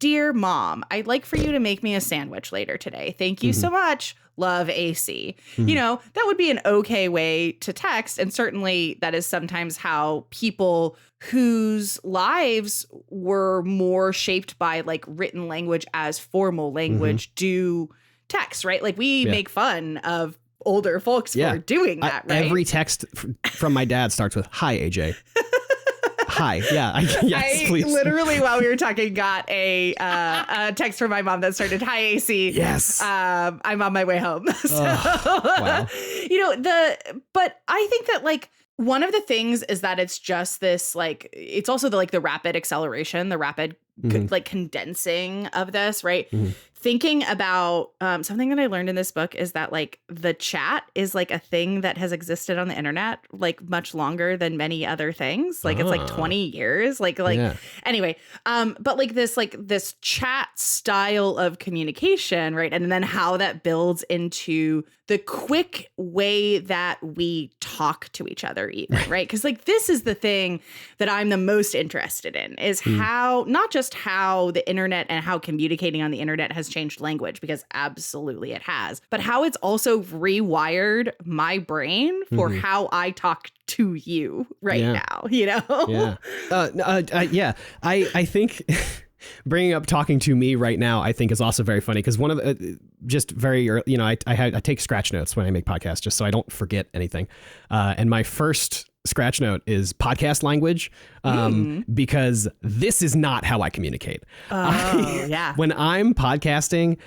Dear Mom, I'd like for you to make me a sandwich later today. Thank you so much. Love, AC. You know, that would be an okay way to text. And certainly that is sometimes how people whose lives were more shaped by like written language as formal language do text, right? Like we make fun of older folks for doing that, right? Every text from my dad starts with, "Hi, AJ." Hi. Yeah. Yes, please. Literally, while we were talking, got a text from my mom that started, "Hi, AC. Yes. I'm on my way home." So, wow. You know, but I think that like one of the things is that it's just this like, it's also the rapid acceleration, the rapid like condensing of this, right? Thinking about something that I learned in this book is that like the chat is like a thing that has existed on the internet like much longer than many other things. Like it's like 20 years. Anyway, but like this chat style of communication, right? And then how that builds into the quick way that we talk to each other even, right? Because like this is the thing that I'm the most interested in is how, not just how the internet and how communicating on the internet has changed language, because absolutely it has, but how it's also rewired my brain for how I talk to you now, you know? I think bringing up talking to me right now, I think is also very funny because one of the just very early, you know, I take scratch notes when I make podcasts just so I don't forget anything. And my first scratch note is podcast language because this is not how I communicate. When I'm podcasting,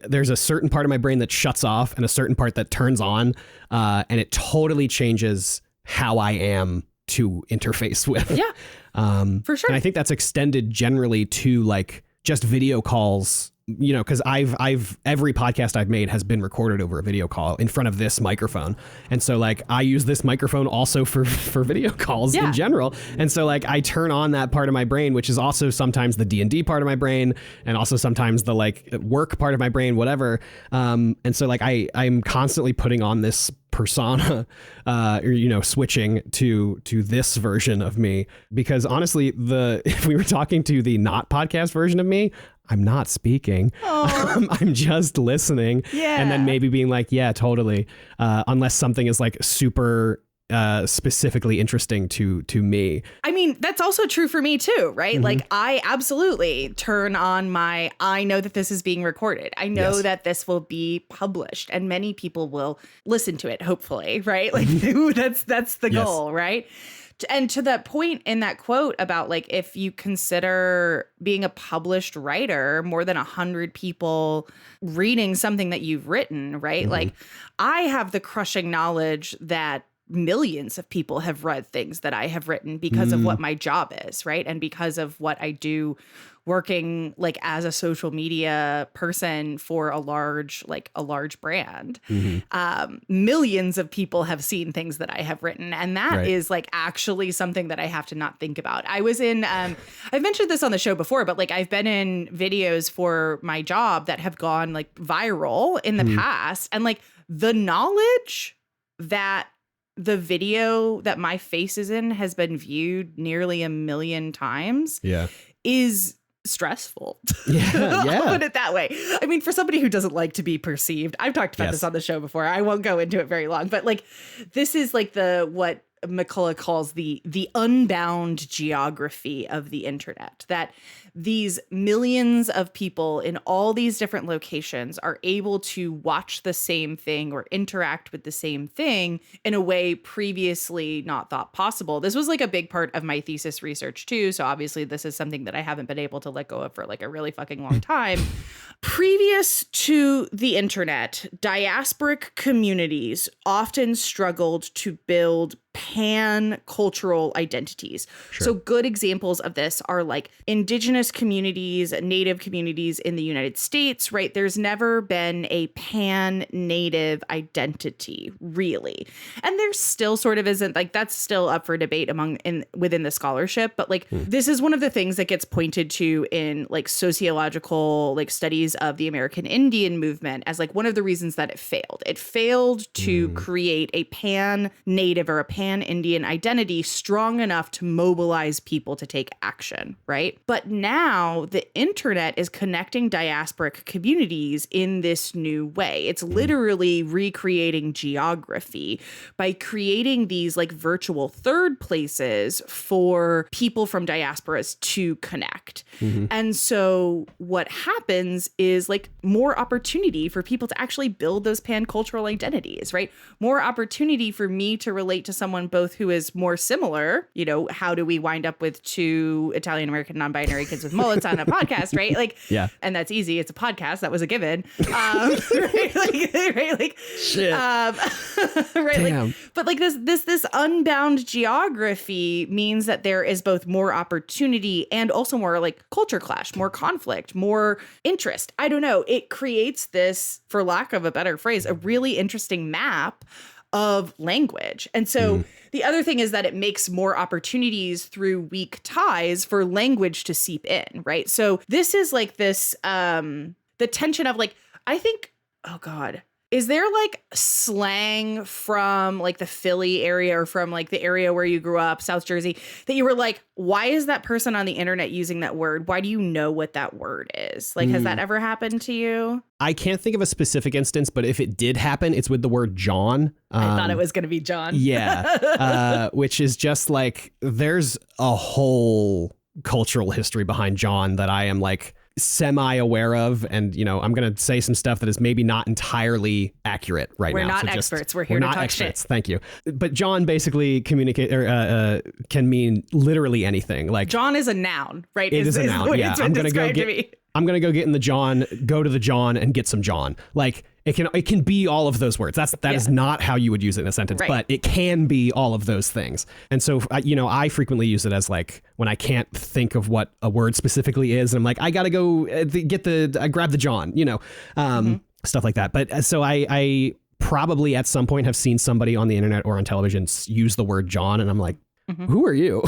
there's a certain part of my brain that shuts off and a certain part that turns on, and it totally changes how I am to interface with. For sure. And I think that's extended generally to like just video calls, you know, because every podcast I've made has been recorded over a video call in front of this microphone. And so like I use this microphone also for video calls in general. And so like I turn on that part of my brain, which is also sometimes the D&D part of my brain and also sometimes the like work part of my brain, whatever. And so like I'm constantly putting on this persona, or, you know, switching to this version of me, because honestly, if we were talking to the not podcast version of me, I'm not speaking. I'm just listening. And then maybe being like, yeah, totally. Unless something is like super specifically interesting to me. I mean, that's also true for me too, right? Like I absolutely turn on I know that this is being recorded. I know that this will be published and many people will listen to it, hopefully, right? Like that's the goal, right? And to that point in that quote about like, if you consider being a published writer, more than 100 people reading something that you've written, right? Like I have the crushing knowledge that millions of people have read things that I have written because of what my job is, right? And because of what I do working like as a social media person for a large brand. Millions of people have seen things that I have written. And that is like actually something that I have to not think about. I was in, I've mentioned this on the show before, but like I've been in videos for my job that have gone like viral in the past. And like the knowledge that the video that my face is in has been viewed nearly 1 million times is stressful. I'll put it that way. I mean, for somebody who doesn't like to be perceived, I've talked about this on the show before. I won't go into it very long, but like this is like what McCullogh calls the unbound geography of the internet, that these millions of people in all these different locations are able to watch the same thing or interact with the same thing in a way previously not thought possible. This was like a big part of my thesis research too. So obviously this is something that I haven't been able to let go of for like a really fucking long time. Previous to the internet, diasporic communities often struggled to build pan-cultural identities. So good examples of this are like indigenous communities, native communities in the United States, right? There's never been a pan-native identity, really. And there still sort of isn't, like that's still up for debate within the scholarship, but like this is one of the things that gets pointed to in like sociological like studies of the American Indian movement as like one of the reasons that it failed. It failed to create a pan-native or a pan pan-Indian identity strong enough to mobilize people to take action, right? But now the internet is connecting diasporic communities in this new way. It's literally recreating geography by creating these like virtual third places for people from diasporas to connect. And so what happens is like more opportunity for people to actually build those pan-cultural identities, right? More opportunity for me to relate to someone both who is more similar, you know, how do we wind up with two Italian-American non-binary kids with mullets on a podcast, right? Like, yeah. And that's easy. It's a podcast. That was a given. Right? Shit. Right? Damn. But like this unbound geography means that there is both more opportunity and also more like culture clash, more conflict, more interest. I don't know. It creates this, for lack of a better phrase, a really interesting map of language. And so the other thing is that it makes more opportunities through weak ties for language to seep in, right? So this is like this, the tension of like, I think, oh God, is there like slang from like the Philly area or from like the area where you grew up, South Jersey, that you were like, why is that person on the internet using that word? Why do you know what that word is? Like, has that ever happened to you? I can't think of a specific instance, but if it did happen, it's with the word John. I thought it was going to be John. Yeah. Which is just like, there's a whole cultural history behind John that I am like semi-aware of, and you know, I'm gonna say some stuff that is maybe not entirely accurate right now. We're not experts. We're here to talk shit. Thank you. But John basically can mean literally anything. Like John is a noun, right? It is a noun. Yeah, I'm gonna go get in the John, go to the John and get some John. Like it can be all of those words. That is not how you would use it in a sentence, right. But it can be all of those things. And so, you know, I frequently use it as like when I can't think of what a word specifically is, and I'm like, I gotta go grab the John, you know, stuff like that. But so I probably at some point have seen somebody on the internet or on television use the word John, and I'm like, who are you?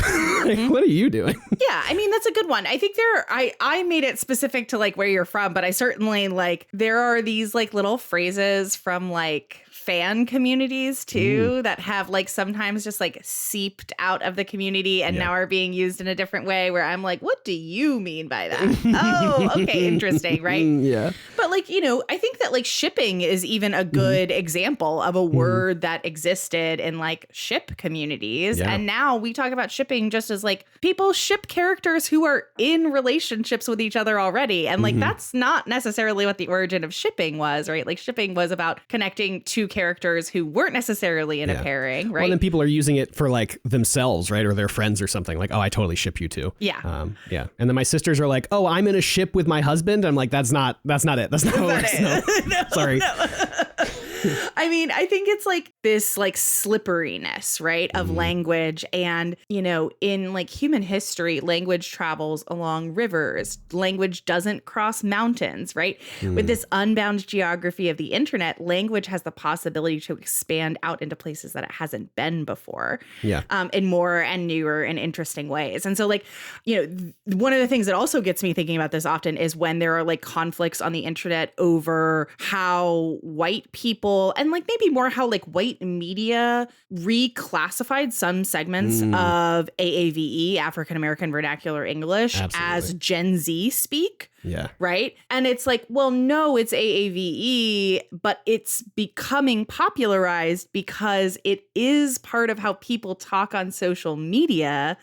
Like, what are you doing? Yeah, I mean, that's a good one. I think I made it specific to like where you're from, but I certainly like there are these like little phrases from like fan communities too that have like sometimes just like seeped out of the community and now are being used in a different way where I'm like, what do you mean by that? Oh, okay, interesting, right? Yeah. But like, you know, I think that like shipping is even a good example of a word that existed in like ship communities. Yeah. And now we talk about shipping just as like people ship characters who are in relationships with each other already. And like that's not necessarily what the origin of shipping was, right? Like shipping was about connecting two characters who weren't necessarily in a pairing, right? Well, then people are using it for like themselves, right? Or their friends or something. Like, oh, I totally ship you too. Yeah. Yeah. And then my sisters are like, oh, I'm in a ship with my husband. I'm like, that's not it. That's not how it works. No. Sorry. No. I mean, I think it's like this like slipperiness, right, of language. And, you know, in like human history, language travels along rivers. Language doesn't cross mountains, right? With this unbound geography of the internet, language has the possibility to expand out into places that it hasn't been before. Yeah. In more and newer and interesting ways. And so like, you know, one of the things that also gets me thinking about this often is when there are like conflicts on the internet over how white people and like maybe more how like white media reclassified some segments of AAVE, African American Vernacular English, as Gen Z speak. Yeah. Right. And it's like, well, no, it's AAVE, but it's becoming popularized because it is part of how people talk on social media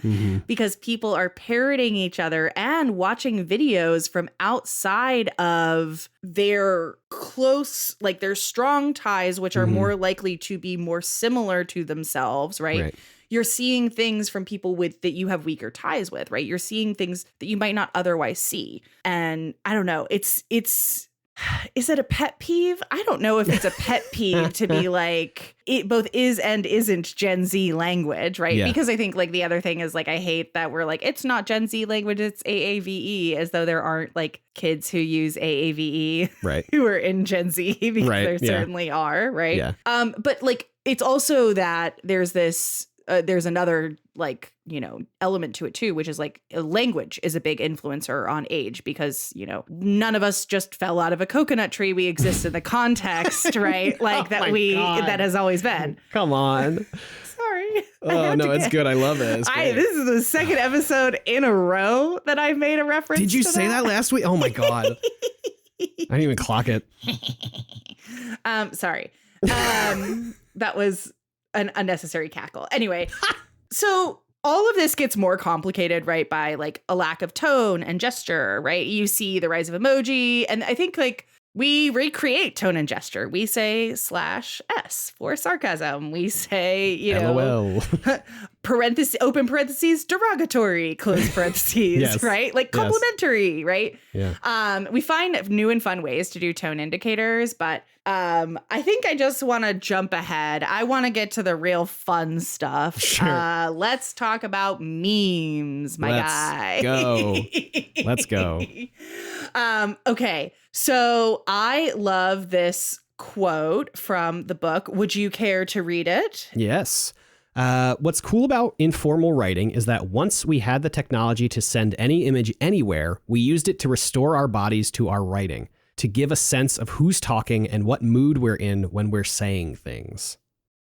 because people are parroting each other and watching videos from outside of their close, like their strong ties, which are more likely to be more similar to themselves. Right. You're seeing things from people that you have weaker ties with, right? You're seeing things that you might not otherwise see. And I don't know, is it a pet peeve? I don't know if it's a pet peeve to be like, it both is and isn't Gen Z language, right? Yeah. Because I think like the other thing is like, I hate that we're like, it's not Gen Z language, it's AAVE, as though there aren't like kids who use AAVE who are in Gen Z, because there certainly are, right? Yeah. But like, it's also that there's this, there's another like, you know, element to it too, which is like language is a big influencer on age because, you know, none of us just fell out of a coconut tree. We exist in the context, right? Like that that has always been. Come on. Sorry. Oh, no, it's good. I love it. This is the second episode in a row that I've made a reference. Did you say that last week? Oh, my God. I didn't even clock it. Sorry. That was an unnecessary cackle. Anyway, so all of this gets more complicated, right, by like a lack of tone and gesture, right? You see the rise of emoji, and I think like we recreate tone and gesture. We say /S for sarcasm. We say, LOL. Open parentheses, derogatory, close parentheses, Yes. right? Like complimentary, right? Yeah. We find new and fun ways to do tone indicators, but I think I just want to jump ahead. I want to get to the real fun stuff. Sure. Let's talk about memes, guy. Let's go. Okay. So I love this quote from the book. Would you care to read it? Yes. What's cool about informal writing is that once we had the technology to send any image anywhere, we used it to restore our bodies to our writing, to give a sense of who's talking and what mood we're in when we're saying things.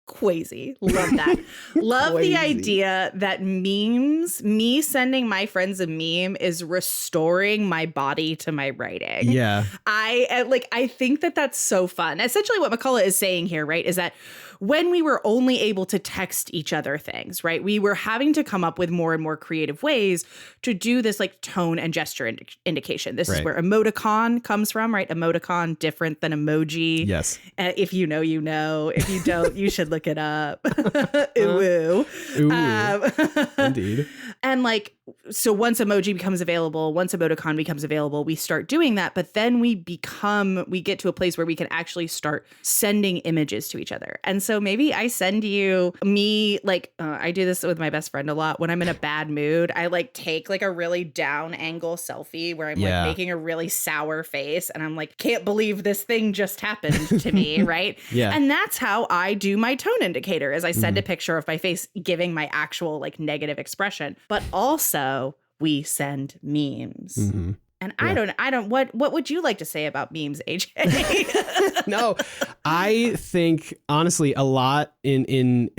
Crazy. Love that. Love the idea that memes, me sending my friends a meme is restoring my body to my writing. Yeah. I think that that's so fun. Essentially what McCullogh is saying here, right, is that when we were only able to text each other things, right, we were having to come up with more and more creative ways to do this like tone and gesture indication. This is where emoticon comes from, right? Emoticon, different than emoji. Yes. If you know, you know. If you don't, you should look it up. Ooh. Indeed. And like, so once emoji becomes available, once emoticon becomes available, we start doing that. But then we get to a place where we can actually start sending images to each other. And so maybe I send you I do this with my best friend a lot. When I'm in a bad mood, I like take like a really down angle selfie where I'm like making a really sour face. And I'm like, can't believe this thing just happened to me. Right. Yeah. And that's how I do my tone indicator is I send a picture of my face giving my actual like negative expression. But also we send memes. Mm-hmm. And what would you like to say about memes, AJ? No, I think honestly a lot in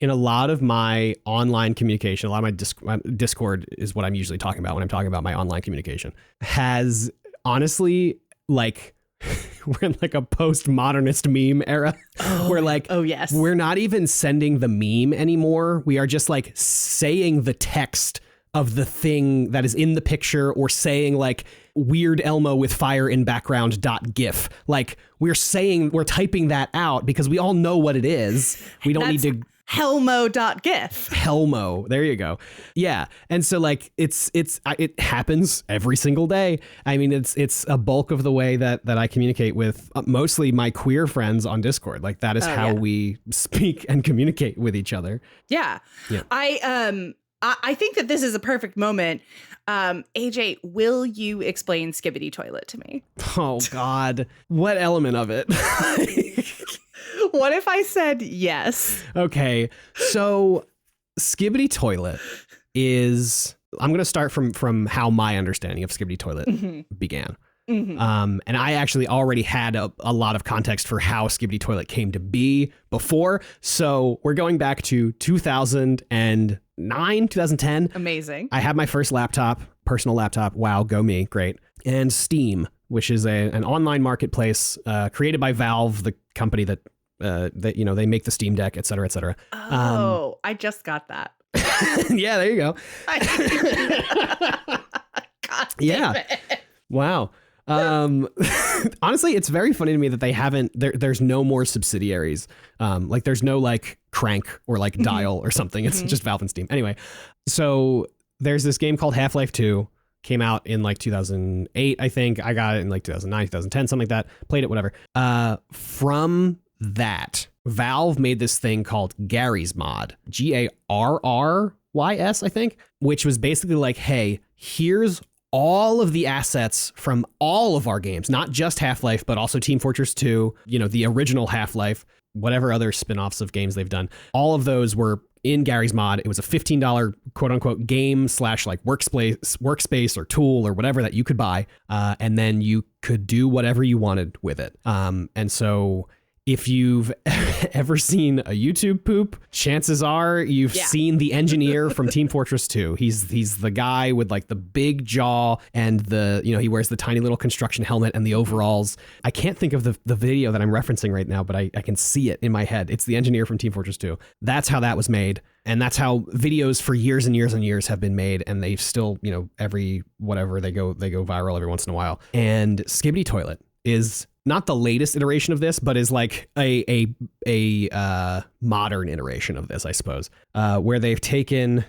a lot of my online communication, a lot of my Discord is what I'm usually talking about when I'm talking about my online communication, has honestly like we're in like a postmodernist meme era where like, yes, we're not even sending the meme anymore. We are just like saying the text of the thing that is in the picture, or saying like weird Elmo with fire in background .gif. Like we're typing that out because we all know what it is. We don't need to Helmo.gif. Helmo. There you go. Yeah. And so like it happens every single day. I mean, it's a bulk of the way that I communicate with mostly my queer friends on Discord. Like that is how we speak and communicate with each other. Yeah. I think that this is a perfect moment. AJ, will you explain Skibbity Toilet to me? Oh God. What element of it? What if I said yes? Okay, so Skibbity Toilet is, I'm going to start from how my understanding of Skibbity Toilet began. Mm-hmm. And I actually already had a lot of context for how Skibbity Toilet came to be before. So we're going back to 2009, 2010. Amazing. I had my first personal laptop. Wow, go me. Great. And Steam, which is an online marketplace created by Valve, the company that they make the Steam Deck, et cetera, et cetera. Oh, I just got that. Yeah, there you go. God damn it. Wow. Honestly, it's very funny to me that they haven't, there's no more subsidiaries. Like there's no like Crank or like Dial or something. It's just Valve and Steam. Anyway, so there's this game called Half-Life 2. Came out in like 2008, I think. I got it in like 2009, 2010, something like that. Played it, whatever. From that, Valve made this thing called Garry's Mod, Garrys, I think, which was basically like, hey, here's all of the assets from all of our games, not just Half-Life, but also Team Fortress 2, the original Half-Life, whatever other spin-offs of games they've done. All of those were in Garry's Mod. It was a $15 quote unquote game / like workspace or tool or whatever that you could buy. And then you could do whatever you wanted with it. And so if you've ever seen a YouTube poop, chances are you've seen the engineer from Team Fortress 2. He's the guy with like the big jaw and he wears the tiny little construction helmet and the overalls. I can't think of the video that I'm referencing right now, but I can see it in my head. It's the engineer from Team Fortress 2. That's how that was made. And that's how videos for years and years and years have been made. And they've still, every whatever they go viral every once in a while. And Skibbity Toilet is not the latest iteration of this, but is like a modern iteration of this, I suppose, where they've taken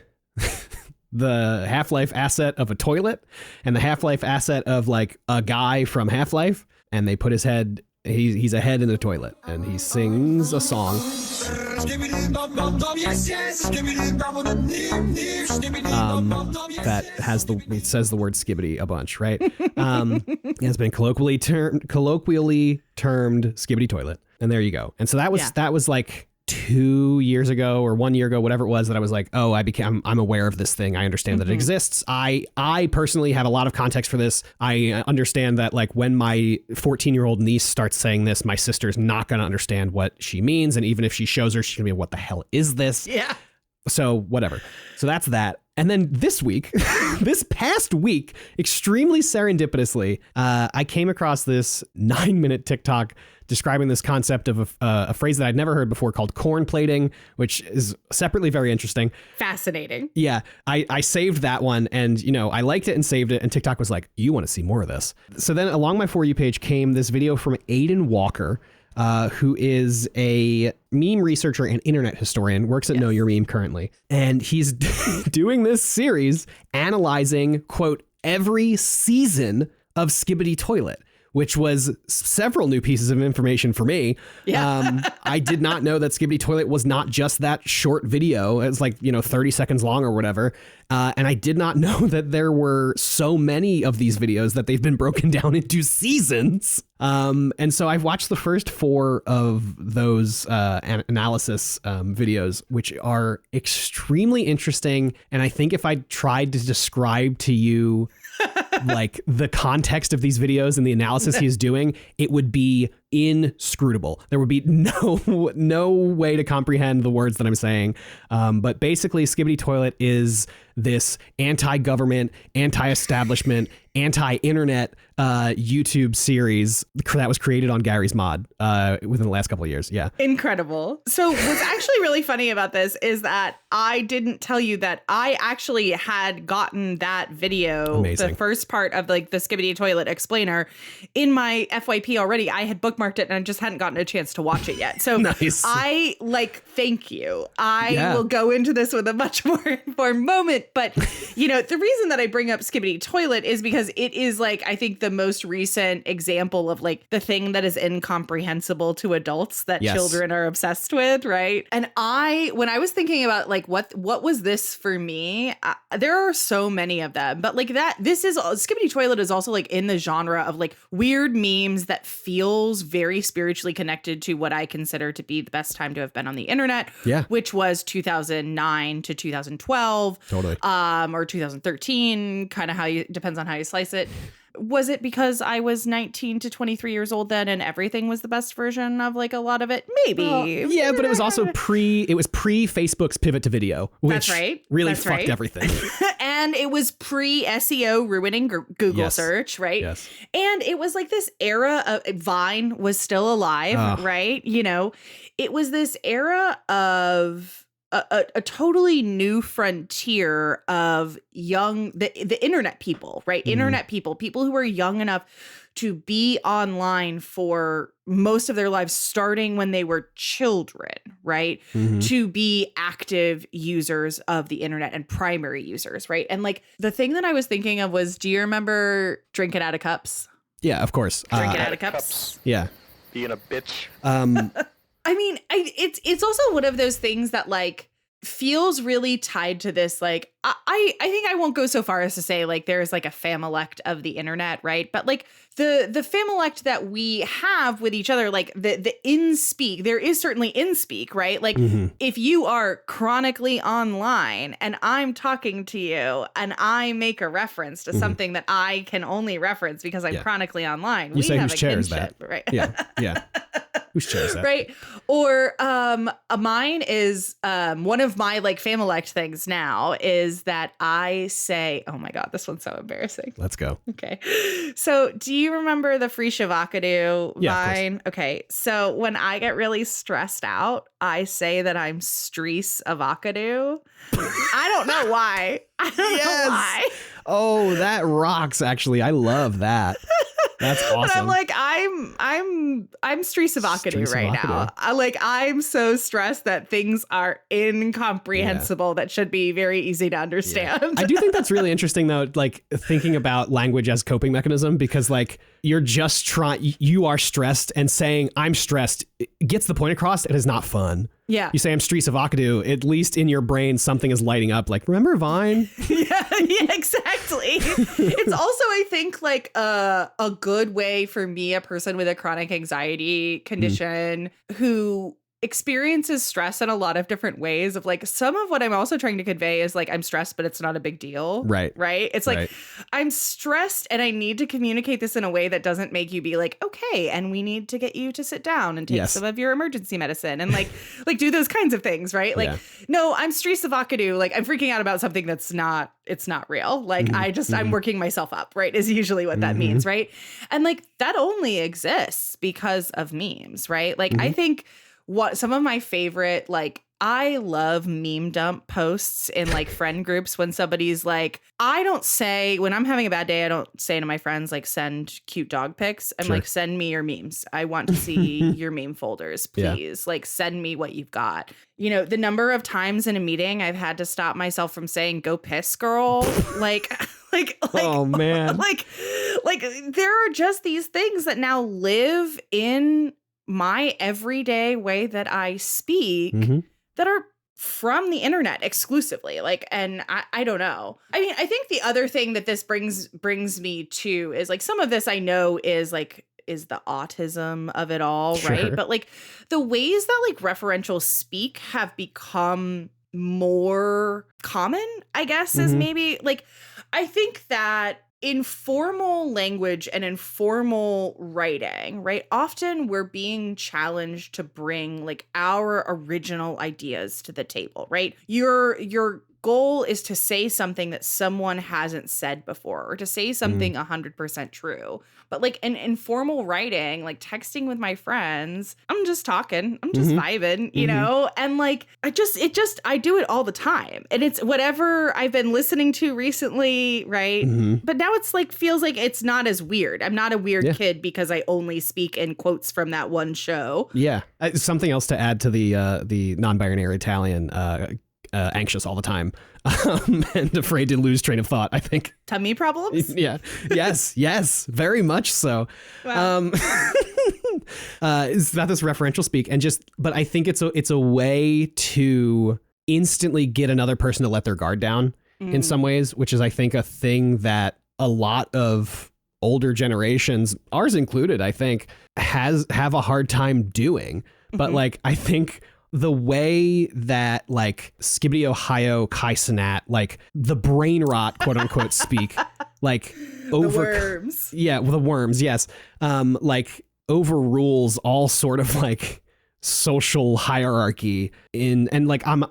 the Half-Life asset of a toilet and the Half-Life asset of like a guy from Half-Life, and they put his head. He's a head in the toilet, and he sings a song. That says the word skibbity a bunch, right? It's been colloquially termed Skibbity Toilet, and there you go. And so that was like 2 years ago or 1 year ago, whatever it was, that I was like, oh, I'm aware of this thing. I understand that it exists. I personally have a lot of context for this. I understand that like when my 14-year-old niece starts saying this, my sister's not going to understand what she means. And even if she shows her, she's going to be, what the hell is this? Yeah. So whatever. So that's that. And then this week, this past week, extremely serendipitously, I came across this 9-minute TikTok describing this concept of a phrase that I'd never heard before called corn plating, which is separately very interesting. Fascinating. Yeah. I saved that one, and, I liked it and saved it. And TikTok was like, you want to see more of this. So then along my For You page came this video from Aiden Walker, who is a meme researcher and internet historian, works at Know Your Meme currently. And he's doing this series analyzing, quote, every season of Skibbity Toilet, which was several new pieces of information for me. Yeah. I did not know that Skibbity Toilet was not just that short video. It's like, 30 seconds long or whatever. And I did not know that there were so many of these videos that they've been broken down into seasons. And so I've watched the first 4 of those analysis videos, which are extremely interesting. And I think if I tried to describe to you like the context of these videos and the analysis he is doing, it would be inscrutable. There would be no way to comprehend the words that I'm saying. But basically, Skibbity Toilet is this anti-government, anti-establishment, anti-internet YouTube series that was created on Gary's Mod within the last couple of years. Yeah. Incredible. So what's actually really funny about this is that I didn't tell you that I actually had gotten that video, Amazing. The first part of like the Skibbity Toilet explainer in my FYP already. I had bookmarked it and I just hadn't gotten a chance to watch it yet. So nice. Thank you. I will go into this with a much more informed moment. But, the reason that I bring up Skibbity Toilet is because it is like, I think the most recent example of like the thing that is incomprehensible to adults that children are obsessed with. Right. And when I was thinking about like, what was this for me? There are so many of them, but like Skibbity Toilet is also like in the genre of like weird memes that feels very spiritually connected to what I consider to be the best time to have been on the internet, which was 2009 to 2012. Totally. Or 2013, kind of depends on how you slice it. Was it because I was 19 to 23 years old then and everything was the best version of like a lot of it? Maybe. Yeah, but it was also pre Facebook's pivot to video, which really fucked everything. And it was pre SEO ruining Google search, right? Yes. And it was like this era of Vine was still alive, right? It was this era of a totally new frontier of the internet people, right? Mm-hmm. Internet people who were young enough to be online for most of their lives, starting when they were children, right? Mm-hmm. To be active users of the internet and primary users, right? And like the thing that I was thinking of was, do you remember drinking out of cups? Yeah, of course. Drinking out of cups. Yeah. Being a bitch. I mean, it's also one of those things that like feels really tied to this. Like, I think I won't go so far as to say like there's like a Familect of the internet, right? But like the Familect that we have with each other, like the in-speak, there is certainly in-speak, right? Like if you are chronically online and I'm talking to you and I make a reference to something that I can only reference because I'm chronically online, you say whose chair is that? Right? Yeah. Who shares that? Right. Or mine is one of my like Familect things now is that I say, oh my God, this one's so embarrassing. Let's go. Okay. So do you remember the free Shavakadu vine? Okay. So when I get really stressed out, I say that I'm Strees Avocado. I don't know why. I don't know why. Oh, that rocks, actually. I love that. That's awesome. But I'm like, I'm Strees Avocado right now. I'm so stressed that things are incomprehensible that should be very easy to understand. Yeah. I do think that's really interesting, though, like thinking about language as coping mechanism, because like you're just you are stressed, and saying I'm stressed gets the point across. It is not fun. Yeah. You say I'm Strees Avocado, at least in your brain, something is lighting up. Like, remember Vine? yeah, exactly. It's also, I think, like a good way for me, a person with a chronic anxiety condition who experiences stress in a lot of different ways, of like some of what I'm also trying to convey is like I'm stressed, but it's not a big deal. Right. It's like I'm stressed and I need to communicate this in a way that doesn't make you be like, okay, and we need to get you to sit down and take some of your emergency medicine and like do those kinds of things, right? Like, no, I'm Strees Avocado. Like I'm freaking out about something that's not real. Like I'm working myself up, right? Is usually what that means, right? And like that only exists because of memes, right? Like I think what some of my favorite, like, I love meme dump posts in like friend groups when somebody's like, when I'm having a bad day, I don't say to my friends, like, send cute dog pics. I'm like, send me your memes. I want to see your meme folders, please. Like, send me what you've got. You know, the number of times in a meeting I've had to stop myself from saying, go piss, girl. like, oh man. Like there are just these things that now live in my everyday way that I speak that are from the internet exclusively. Like, and I don't know. I mean, I think the other thing that this brings me to is like, some of this I know is the autism of it all, right? But like the ways that like referential speak have become more common, I guess, is maybe like, I think that informal language and informal writing, right? Often we're being challenged to bring like our original ideas to the table, right? Your goal is to say something that someone hasn't said before, or to say something 100% true. But like in informal writing, like texting with my friends, I'm just talking, I'm just vibing, you know? And like, I do it all the time. And it's whatever I've been listening to recently, right? But now it's like, feels like it's not as weird. I'm not a weird kid because I only speak in quotes from that one show. Yeah. Something else to add to the non-binary Italian, anxious all the time and afraid to lose train of thought, I think. Tummy problems? Yeah. Yes, very much so. Wow. Is that this referential speak? But I think it's a way to instantly get another person to let their guard down in some ways, which is, I think, a thing that a lot of older generations, ours included, I think, have a hard time doing. But like, I think the way that like Skibbity Ohio, Kai Cenat, like the brain rot, quote unquote, speak, like over the worms. Yeah, well, the worms, yes. Like overrules all sort of like social hierarchy and like I'm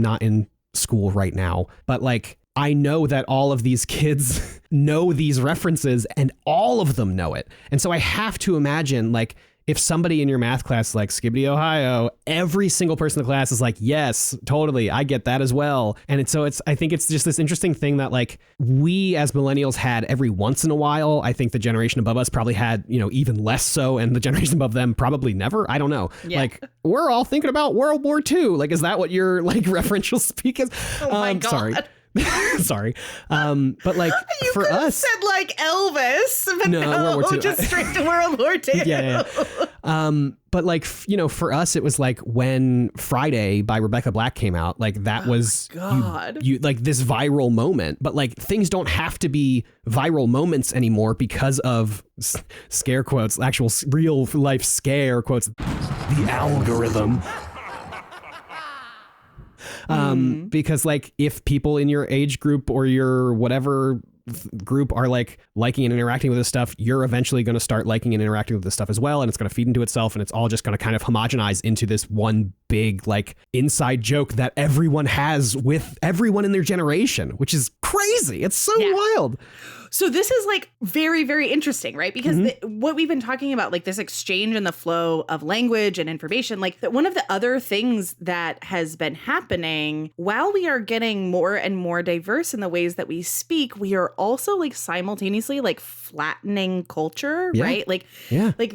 not in school right now, but like I know that all of these kids know these references and all of them know it. And so I have to imagine like if somebody in your math class like Skibbity Ohio, every single person in the class is like, yes, totally, I get that as well. And I think it's just this interesting thing that like we as millennials had every once in a while. I think the generation above us probably had, even less so, and the generation above them probably never. I don't know. Yeah. Like we're all thinking about World War II. Like, is that what your like referential speak is? Oh my God. Sorry. Sorry. But like you for us said like Elvis, but no, World War II. Just straight to World War II. Yeah. But like, for us, it was like when Friday by Rebecca Black came out, like that was you like this viral moment, but like things don't have to be viral moments anymore because of scare quotes, actual real life scare quotes, the algorithm. Because like if people in your age group or your whatever group are like liking and interacting with this stuff, you're eventually going to start liking and interacting with this stuff as well. And it's going to feed into itself, and it's all just going to kind of homogenize into this one big like inside joke that everyone has with everyone in their generation, which is crazy. It's so wild. So this is like very, very interesting, right? Because what we've been talking about, like this exchange and the flow of language and information, like one of the other things that has been happening while we are getting more and more diverse in the ways that we speak, we are also like simultaneously like flattening culture, right? Like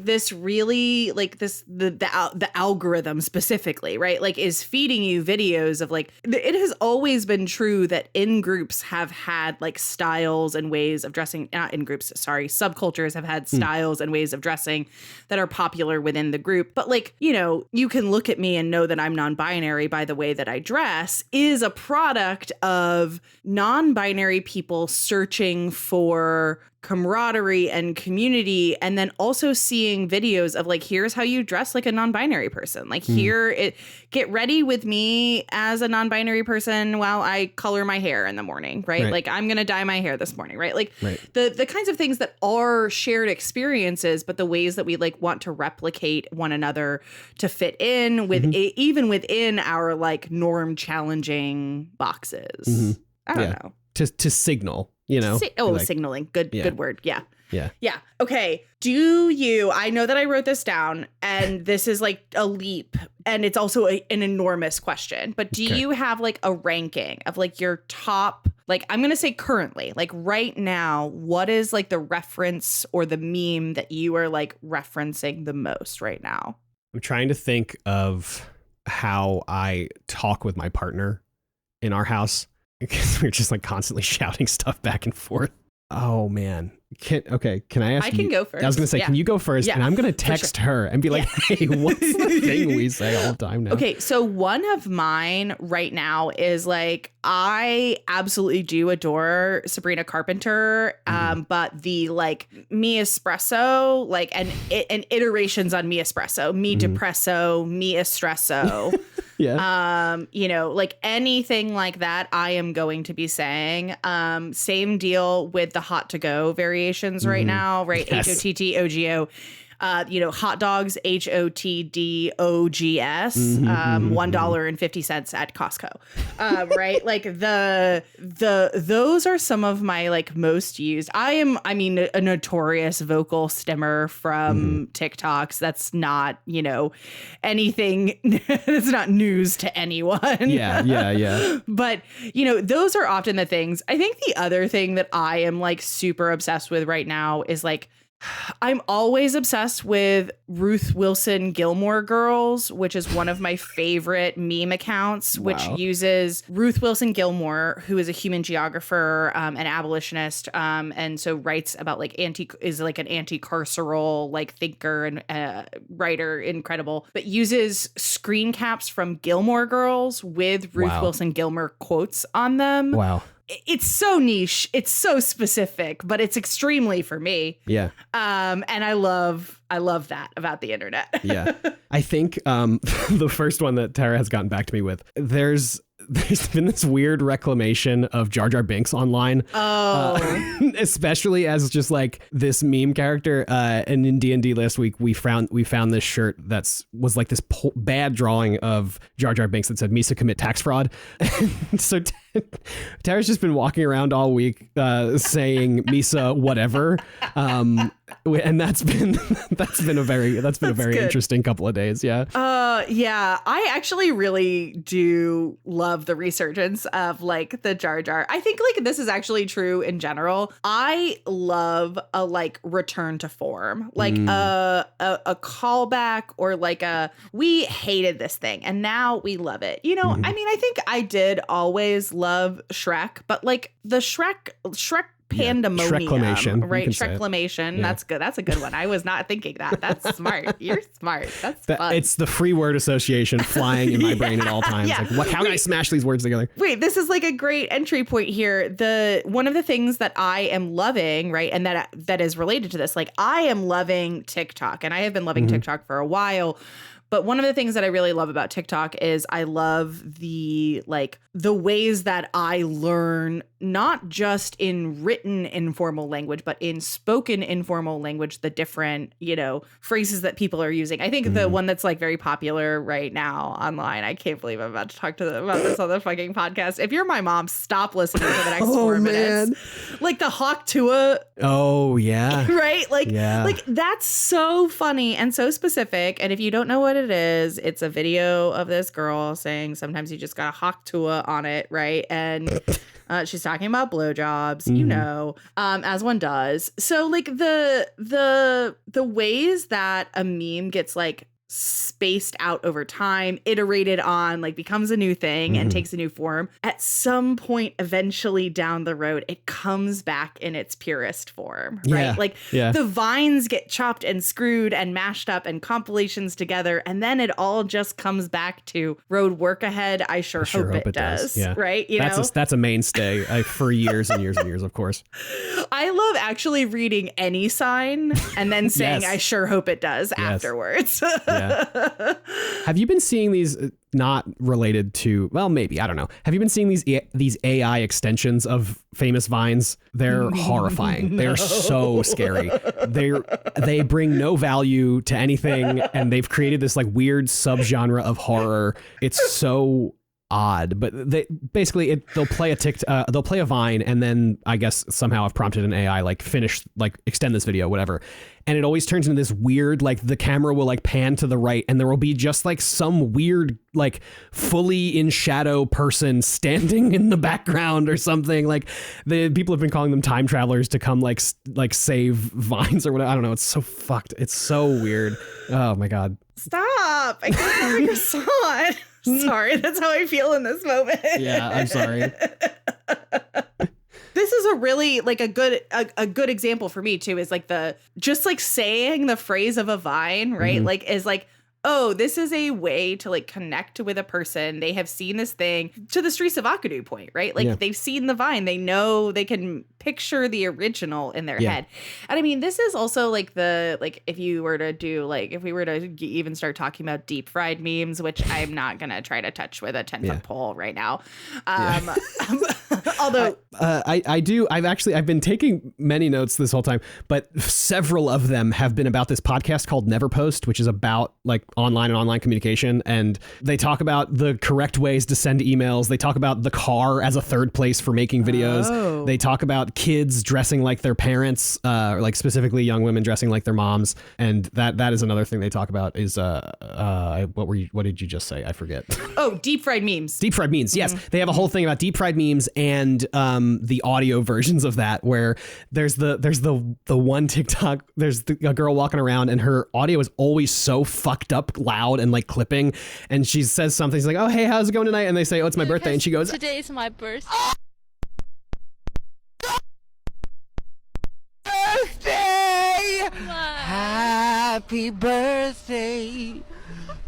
this really like this, the algorithm specifically, right? Like is feeding you videos of like, it has always been true that in groups have had like styles and ways of dressing, not in groups, sorry, subcultures have had styles and ways of dressing that are popular within the group. But like, you know, you can look at me and know that I'm non-binary by the way that I dress is a product of non-binary people searching for camaraderie and community, and then also seeing videos of like, here's how you dress like a non-binary person. Like get ready with me as a non-binary person while I color my hair in the morning, right? Like I'm gonna dye my hair this morning, right? Like the kinds of things that are shared experiences, but the ways that we like want to replicate one another to fit in with even within our like norm challenging boxes. I don't know. To signal. You know, signaling. Good word. Yeah. Okay. I know that I wrote this down and this is like a leap and it's also an enormous question, but do you have like a ranking of like your top, like I'm going to say currently, like right now, what is like the reference or the meme that you are like referencing the most right now? I'm trying to think of how I talk with my partner in our house. Because we're just like constantly shouting stuff back and forth. Oh man. Can I ask you? I can go first. I was going to say, can you go first? Yeah. And I'm going to text her and be like, hey, what's the thing we say all the time now? Okay. So one of mine right now is like, I absolutely do adore Sabrina Carpenter. But the like me espresso, like, and iterations on me espresso, me depresso, me espresso. You know, like anything like that, I am going to be saying. Same deal with the hot to go variations right now, right? Yes. HOTTOGO. You know, hot dogs, HOTDOGS, $1.50 at Costco. Right? Like those are some of my like most used. I mean, a notorious vocal stimmer from TikToks. That's not, you know, anything. It's not news to anyone. Yeah. But, you know, those are often the things. I think the other thing that I am like super obsessed with right now is like, I'm always obsessed with Ruth Wilson Gilmore Girls, which is one of my favorite meme accounts, which uses Ruth Wilson Gilmore, who is a human geographer, an abolitionist, and so writes about like is like an anti-carceral like thinker and writer, incredible, but uses screen caps from Gilmore Girls with Ruth Wilson Gilmore quotes on them. Wow. It's so niche. It's so specific, but it's extremely for me. Yeah. And I love that about the internet. Yeah. I think the first one that Tara has gotten back to me with, there's been this weird reclamation of Jar Jar Binks online. Especially as just like this meme character. And in D&D last week, we found this shirt was like this bad drawing of Jar Jar Binks that said Misa commit tax fraud. So Tara's just been walking around all week saying Misa whatever. And that's been a very interesting couple of days. Yeah. Yeah. I actually really do love the resurgence of like the Jar Jar. I think like this is actually true in general. I love a like return to form, like a callback or like we hated this thing and now we love it. You know, I mean, I think I did always love Shrek, but like the Shrek pandemonium, right? Shreklamation. Yeah. That's good. That's a good one. I was not thinking that. That's smart. You're smart. That's fun. It's the free word association flying in my brain at all times. Yeah. Like, how can I smash these words together? Wait, this is like a great entry point here. One of the things that I am loving, right, and that is related to this, like I am loving TikTok, and I have been loving TikTok for a while. But one of the things that I really love about TikTok is I love the ways that I learn, not just in written informal language, but in spoken informal language, the different, phrases that people are using. I think the one that's like very popular right now online, I can't believe I'm about to talk about this on the fucking podcast. If you're my mom, stop listening for the next 4 minutes. Like the Hawk Tua. Oh, yeah. Right? Like that's so funny and so specific. And if you don't know what it is, it's a video of this girl saying sometimes you just got a Hawk Tua on it, right? And she's talking about blowjobs, as one does. So like the ways that a meme gets like spaced out over time, iterated on, like becomes a new thing and takes a new form. At some point, eventually down the road, it comes back in its purest form, right? The vines get chopped and screwed and mashed up and compilations together, and then it all just comes back to road work ahead. I sure hope it does. Yeah. Right? That's a mainstay for years and years and years, of course. I love actually reading any sign and then saying, I sure hope it does afterwards. Yeah. Have you been seeing these, not related to, well, maybe, I don't know. Have you been seeing these AI extensions of famous vines? They're horrifying. They're so scary. They bring no value to anything, and they've created this like weird subgenre of horror. It's so odd, but they'll play a vine, and then I guess somehow I've prompted an AI extend this video, whatever, and it always turns into this weird, like the camera will like pan to the right and there will be just like some weird like fully in shadow person standing in the background or something. Like the people have been calling them time travelers to come like save vines or whatever. I don't know, it's so fucked. It's so weird. Oh my god, stop. I can't remember your song. Sorry, that's how I feel in this moment. Yeah, I'm sorry. This is a really like a good example for me too, is like just saying the phrase of a vine, right? Like is like, oh, this is a way to like connect with a person. They have seen this thing, to the Streets of Akadu point, right? Like they've seen the vine. They know, they can picture the original in their head. And I mean, this is also like if we were to even start talking about deep fried memes, which I'm not going to try to touch with a 10-foot pole right now. Although I've been taking many notes this whole time, but several of them have been about this podcast called Never Post, which is about like online communication. And they talk about the correct ways to send emails. They talk about the car as a third place for making videos. Oh. They talk about kids dressing like their parents, like specifically young women dressing like their moms. And that is another thing they talk about is, what did you just say? I forget. Oh, deep fried memes. Deep fried memes. Yes. They have a whole thing about deep fried memes and the audio versions of that, where there's the one TikTok, there's a girl walking around and her audio is always so fucked up loud and like clipping, and she says something, she's like, oh hey, how's it going tonight? And they say, oh, it's my birthday, and she goes, today is my birthday. Happy birthday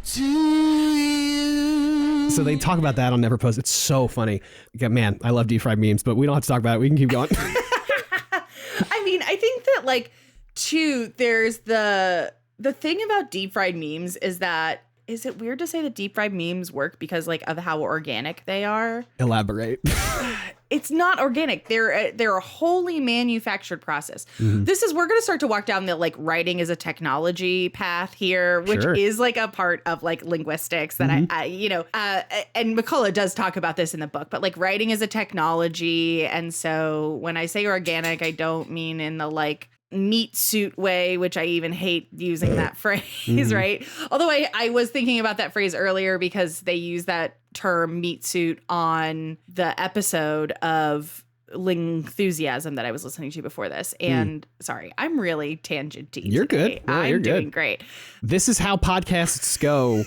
to you. So they talk about that on Never Post. It's so funny. Man, I love deep fried memes, but we don't have to talk about it. We can keep going. I mean, I think that like too, there's the thing about deep fried memes is that, is it weird to say that deep fried memes work because like of how organic they are? Elaborate. It's not organic. They're a wholly manufactured process. We're going to start to walk down the like writing is a technology path here, which is like a part of like linguistics that and McCullogh does talk about this in the book, but like writing is a technology. And so when I say organic, I don't mean in the like meat suit way, which I even hate using that phrase, right? Although I was thinking about that phrase earlier because they use that term meat suit on the episode of Lingthusiasm that I was listening to before this. And sorry, I'm really tangenty. You're today. good. Yeah, I'm doing great. This is how podcasts go.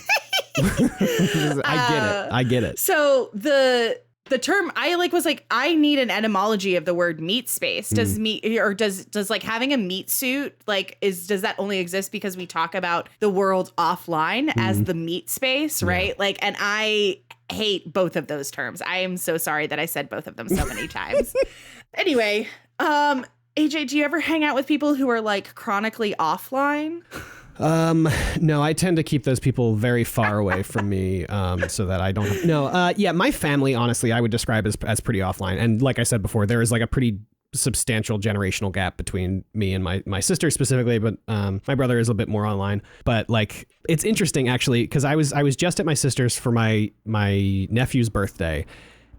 I get it. So the term I like was like, I need an etymology of the word meat space. Does meat, or does like having a meat suit, like does that only exist because we talk about the world offline as the meat space, right? Like, and I hate both of those terms. I am so sorry that I said both of them so many times. Anyway, AJ, do you ever hang out with people who are like chronically offline? No, I tend to keep those people very far away from me, so that I don't my family, honestly, I would describe as pretty offline. And like I said before, there is like a pretty substantial generational gap between me and my sister specifically, but my brother is a bit more online. But like, it's interesting actually, because I was just at my sister's for my nephew's birthday,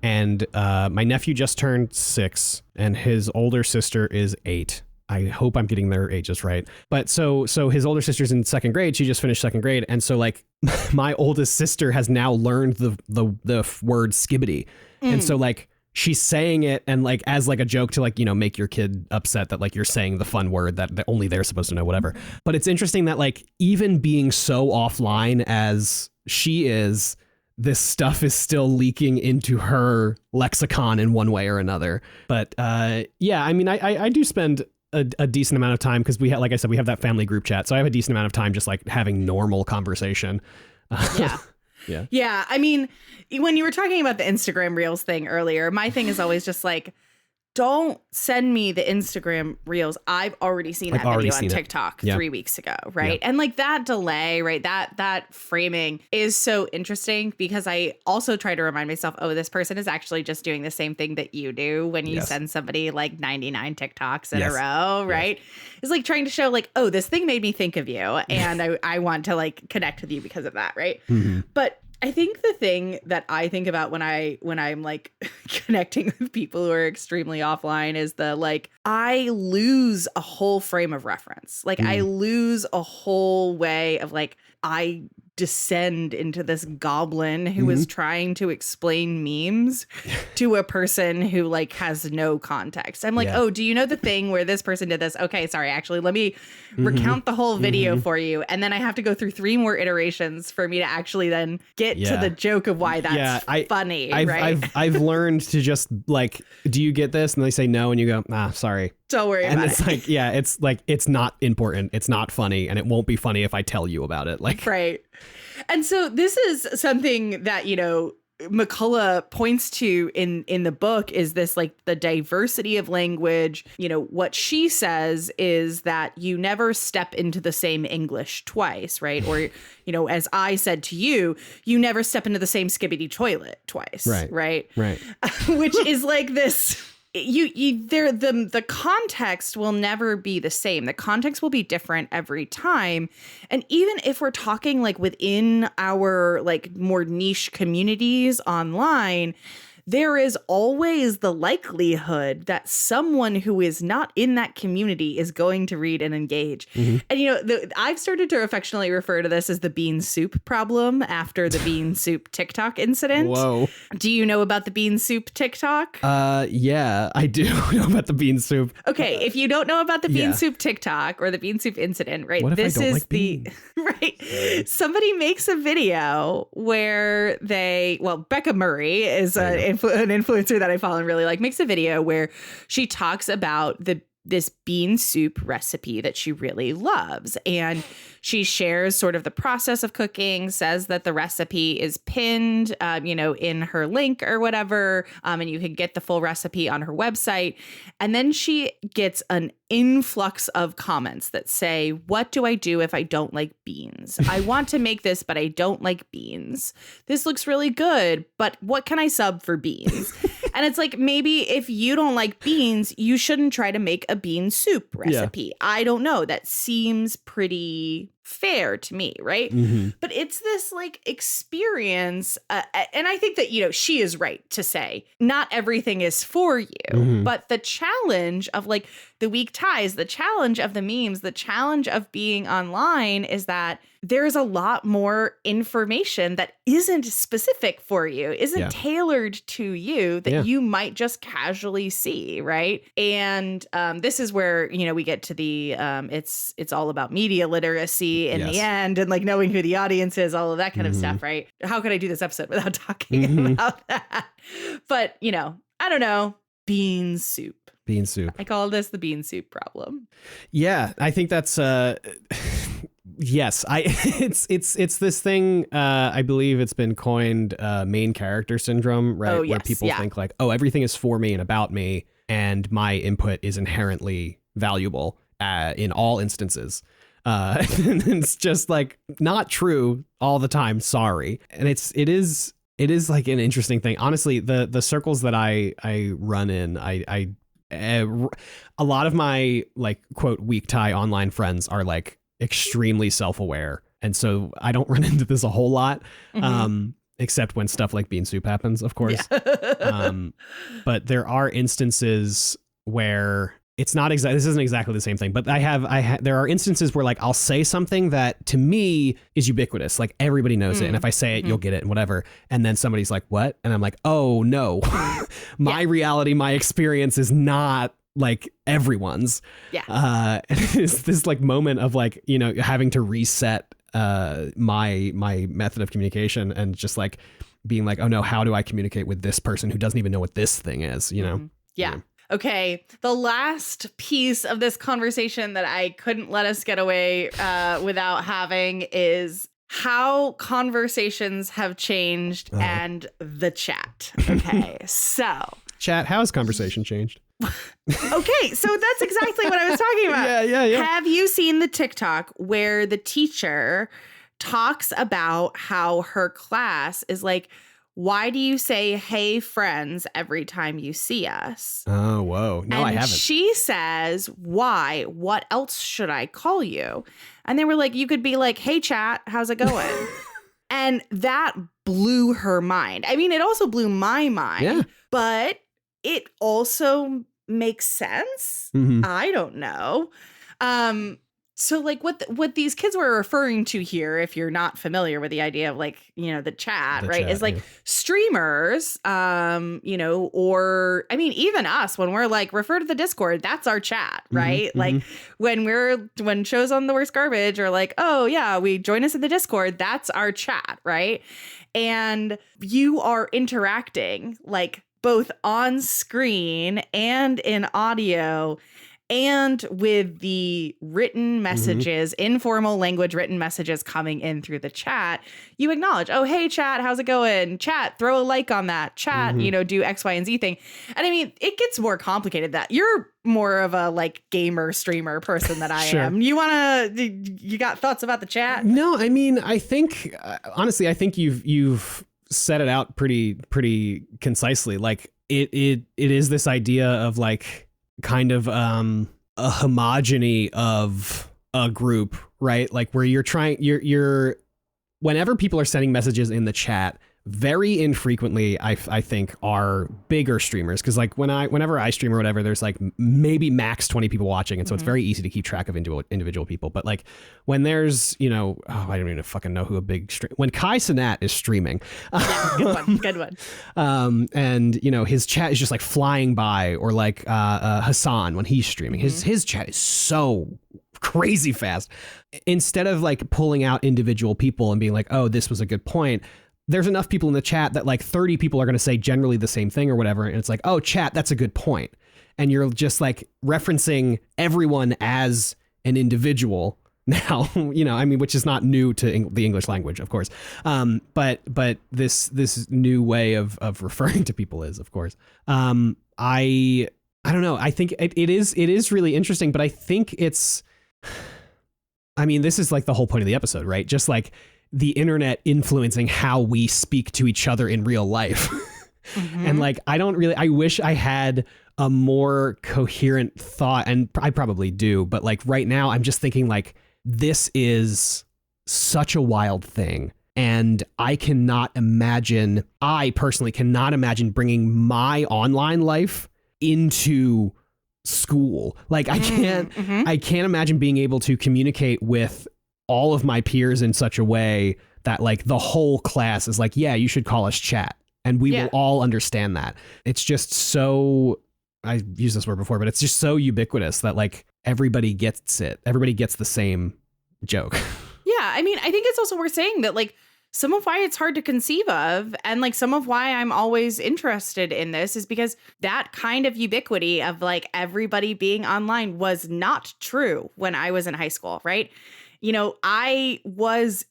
and my nephew just turned 6 and his older sister is 8. I hope I'm getting their ages right. But so his older sister's in 2nd grade. She just finished 2nd grade. And so like my oldest sister has now learned the word skibbity. And so like, she's saying it and like as like a joke to like, make your kid upset that like you're saying the fun word that only they're supposed to know, whatever. But it's interesting that like even being so offline as she is, this stuff is still leaking into her lexicon in one way or another. But I mean, I do spend a decent amount of time because we have, like I said, we have that family group chat. So I have a decent amount of time just like having normal conversation. Yeah. Yeah. I mean, when you were talking about the Instagram Reels thing earlier, my thing is always just like, don't send me the Instagram Reels. I've already seen that video on TikTok 3 weeks ago, right? Yeah. And like that delay, right? That framing is so interesting because I also try to remind myself, oh, this person is actually just doing the same thing that you do when you send somebody like 99 TikToks in a row, right? It's like trying to show like, oh, this thing made me think of you and I want to like connect with you because of that, right? Mm-hmm. But I think the thing that I think about when I'm like connecting with people who are extremely offline is the like I lose a whole frame of reference. Like I lose a whole way of like I descend into this goblin who is trying to explain memes to a person who like has no context. I'm like, oh, do you know the thing where this person did this? Okay, sorry, actually, let me recount the whole video for you. And then I have to go through 3 more iterations for me to actually then get to the joke of why that's funny. I've learned to just like, do you get this? And they say no. And you go, sorry. Don't worry about it. And it's like, it's not important. It's not funny. And it won't be funny if I tell you about it. Like, right. And so this is something that, McCullogh points to in the book is this like the diversity of language. What she says is that you never step into the same English twice, right? Or, as I said to you, you never step into the same skibbity toilet twice. Right. Which is like this. The context will never be the same. The context will be different every time. And even if we're talking like within our like more niche communities online, there is always the likelihood that someone who is not in that community is going to read and engage. Mm-hmm. And, I've started to affectionately refer to this as the bean soup problem after the bean soup TikTok incident. Whoa. Do you know about the bean soup TikTok? Yeah, I do know about the bean soup. Okay, if you don't know about the bean soup TikTok or the bean soup incident, right? What if this I don't is like beans? right. Somebody makes a video where Becca Murray is an influencer that I follow and really like, makes a video where she talks about this bean soup recipe that she really loves. And she shares sort of the process of cooking, says that the recipe is pinned, in her link or whatever. And you can get the full recipe on her website. And then she gets an influx of comments that say, what do I do if I don't like beans? I want to make this, but I don't like beans. This looks really good, but what can I sub for beans? And it's like, maybe if you don't like beans, you shouldn't try to make a bean soup recipe. Yeah. I don't know. That seems pretty fair to me, right? Mm-hmm. But it's this like experience. And I think that, she is right to say not everything is for you, but the challenge of like the weak ties, the challenge of the memes, the challenge of being online is that there's a lot more information that isn't specific for you, isn't tailored to you that you might just casually see, right? And this is where, we get to the it's all about media literacy in the end and like knowing who the audience is, all of that kind of stuff, right? How could I do this episode without talking about that? But, I don't know, bean soup. Bean soup. I call this the bean soup problem. Yeah, I think that's yes. It's this thing. I believe it's been coined main character syndrome, right? Oh, yes, where people think like, oh, everything is for me and about me, and my input is inherently valuable in all instances. And it's just like not true all the time. Sorry. And it is like an interesting thing. Honestly, the circles that I run in, a lot of my like quote weak tie online friends are like extremely self-aware. And so I don't run into this a whole lot. Except when stuff like bean soup happens, of course. Yeah. But there are instances where it's not exactly, this isn't exactly the same thing, but there are instances where like I'll say something that to me is ubiquitous. Like everybody knows it. And if I say it, you'll get it and whatever. And then somebody's like, what? And I'm like, oh no, my reality, my experience is not like everyone's. Yeah. It's this like moment of like, you know, having to reset my method of communication and just like being like, oh no, how do I communicate with this person who doesn't even know what this thing is, you know? Yeah. Okay. The last piece of this conversation that I couldn't let us get away without having is how conversations have changed and the chat. Okay. So chat, how has conversation changed? Okay, so that's exactly what I was talking about. Yeah. Have you seen the TikTok where the teacher talks about how her class is like, why do you say, hey, friends, every time you see us? Oh, whoa. No, and I haven't. She says, why? What else should I call you? And they were like, you could be like, hey, chat, how's it going? And that blew her mind. I mean, it also blew my mind, but it also makes sense. I don't know. So like what these kids were referring to here, if you're not familiar with the idea of like, you know, the chat, right, is like streamers, you know, or I mean, even us when we're like refer to the Discord, that's our chat, right? Like when shows on the worst garbage are like, oh yeah, we join us in the Discord, that's our chat, right? And you are interacting like both on screen and in audio and with the written messages, informal language written messages coming in through the chat. You acknowledge, oh, hey, chat, how's it going? Chat, throw a like on that. Chat, you know, do X, Y, and Z thing. And I mean, it gets more complicated that you're more of a like gamer streamer person than I am. You got thoughts about the chat? No, I mean, I think, honestly, I think you've set it out pretty concisely. Like it is this idea of like kind of a homogeny of a group, right? Like where you're whenever people are sending messages in the chat, very infrequently I think are bigger streamers, because like whenever I stream or whatever, there's like maybe max 20 people watching, and so it's very easy to keep track of individual people. But like when there's, you know, I don't even fucking know who a big when Kai Cenat is streaming, good one. And you know his chat is just like flying by, or like Hassan when he's streaming, his chat is so crazy fast. Instead of like pulling out individual people and being like, oh, this was a good point, there's enough people in the chat that like 30 people are going to say generally the same thing or whatever. And it's like, oh, chat, that's a good point. And you're just like referencing everyone as an individual now, you know, I mean, which is not new to the English language, of course. But this new way of referring to people is, of course. I don't know. I think it is really interesting, but I think I mean, this is like the whole point of the episode, right? Just like the internet influencing how we speak to each other in real life. And like, I wish I had a more coherent thought, and I probably do, but like right now I'm just thinking like, this is such a wild thing. And I personally cannot imagine bringing my online life into school. Like I can't imagine being able to communicate with all of my peers in such a way that like the whole class is like, yeah, you should call us chat. And we will all understand that. It's just so, I used this word before, but it's just so ubiquitous that like everybody gets it. Everybody gets the same joke. Yeah. I mean, I think it's also worth saying that like some of why it's hard to conceive of, and like some of why I'm always interested in this, is because that kind of ubiquity of like everybody being online was not true when I was in high school, right? You know, it was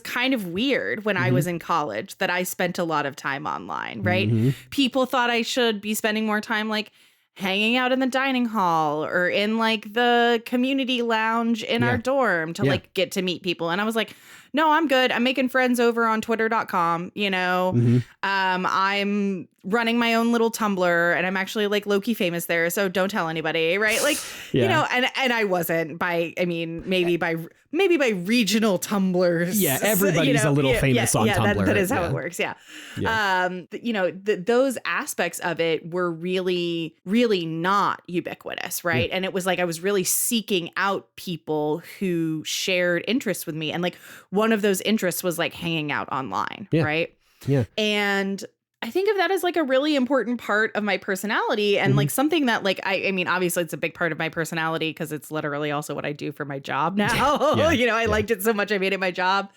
kind of weird when I was in college that I spent a lot of time online, right? People thought I should be spending more time like hanging out in the dining hall or in like the community lounge in our dorm to like get to meet people. And I was like, no, I'm good. I'm making friends over on twitter.com, you know. I'm running my own little Tumblr and I'm actually like low-key famous there, so don't tell anybody, right? Like, you know, and I wasn't by, I mean, maybe by regional Tumblrs. Yeah, everybody's a little famous on Tumblr. That is how it works. Yeah. You know, those aspects of it were really, really not ubiquitous, right? And it was like I was really seeking out people who shared interests with me. And like one of those interests was like hanging out online, right? Yeah. And I think of that as like a really important part of my personality and like something that like, I mean, obviously it's a big part of my personality because it's literally also what I do for my job now. You know, I liked it so much I made it my job.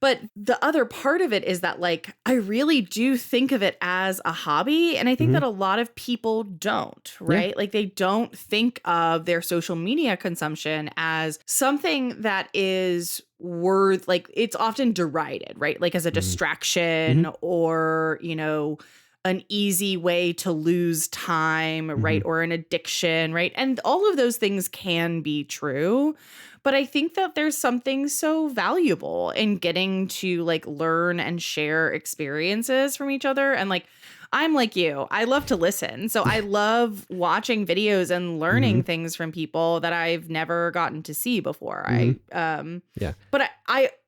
But the other part of it is that like, I really do think of it as a hobby. And I think that a lot of people don't, right? Like they don't think of their social media consumption as something that is worth, like it's often derided, right? Like as a distraction or, you know, an easy way to lose time, right? Or an addiction, right? And all of those things can be true. But I think that there's something so valuable in getting to like learn and share experiences from each other. And like, I'm like you, I love to listen. So I love watching videos and learning things from people that I've never gotten to see before. But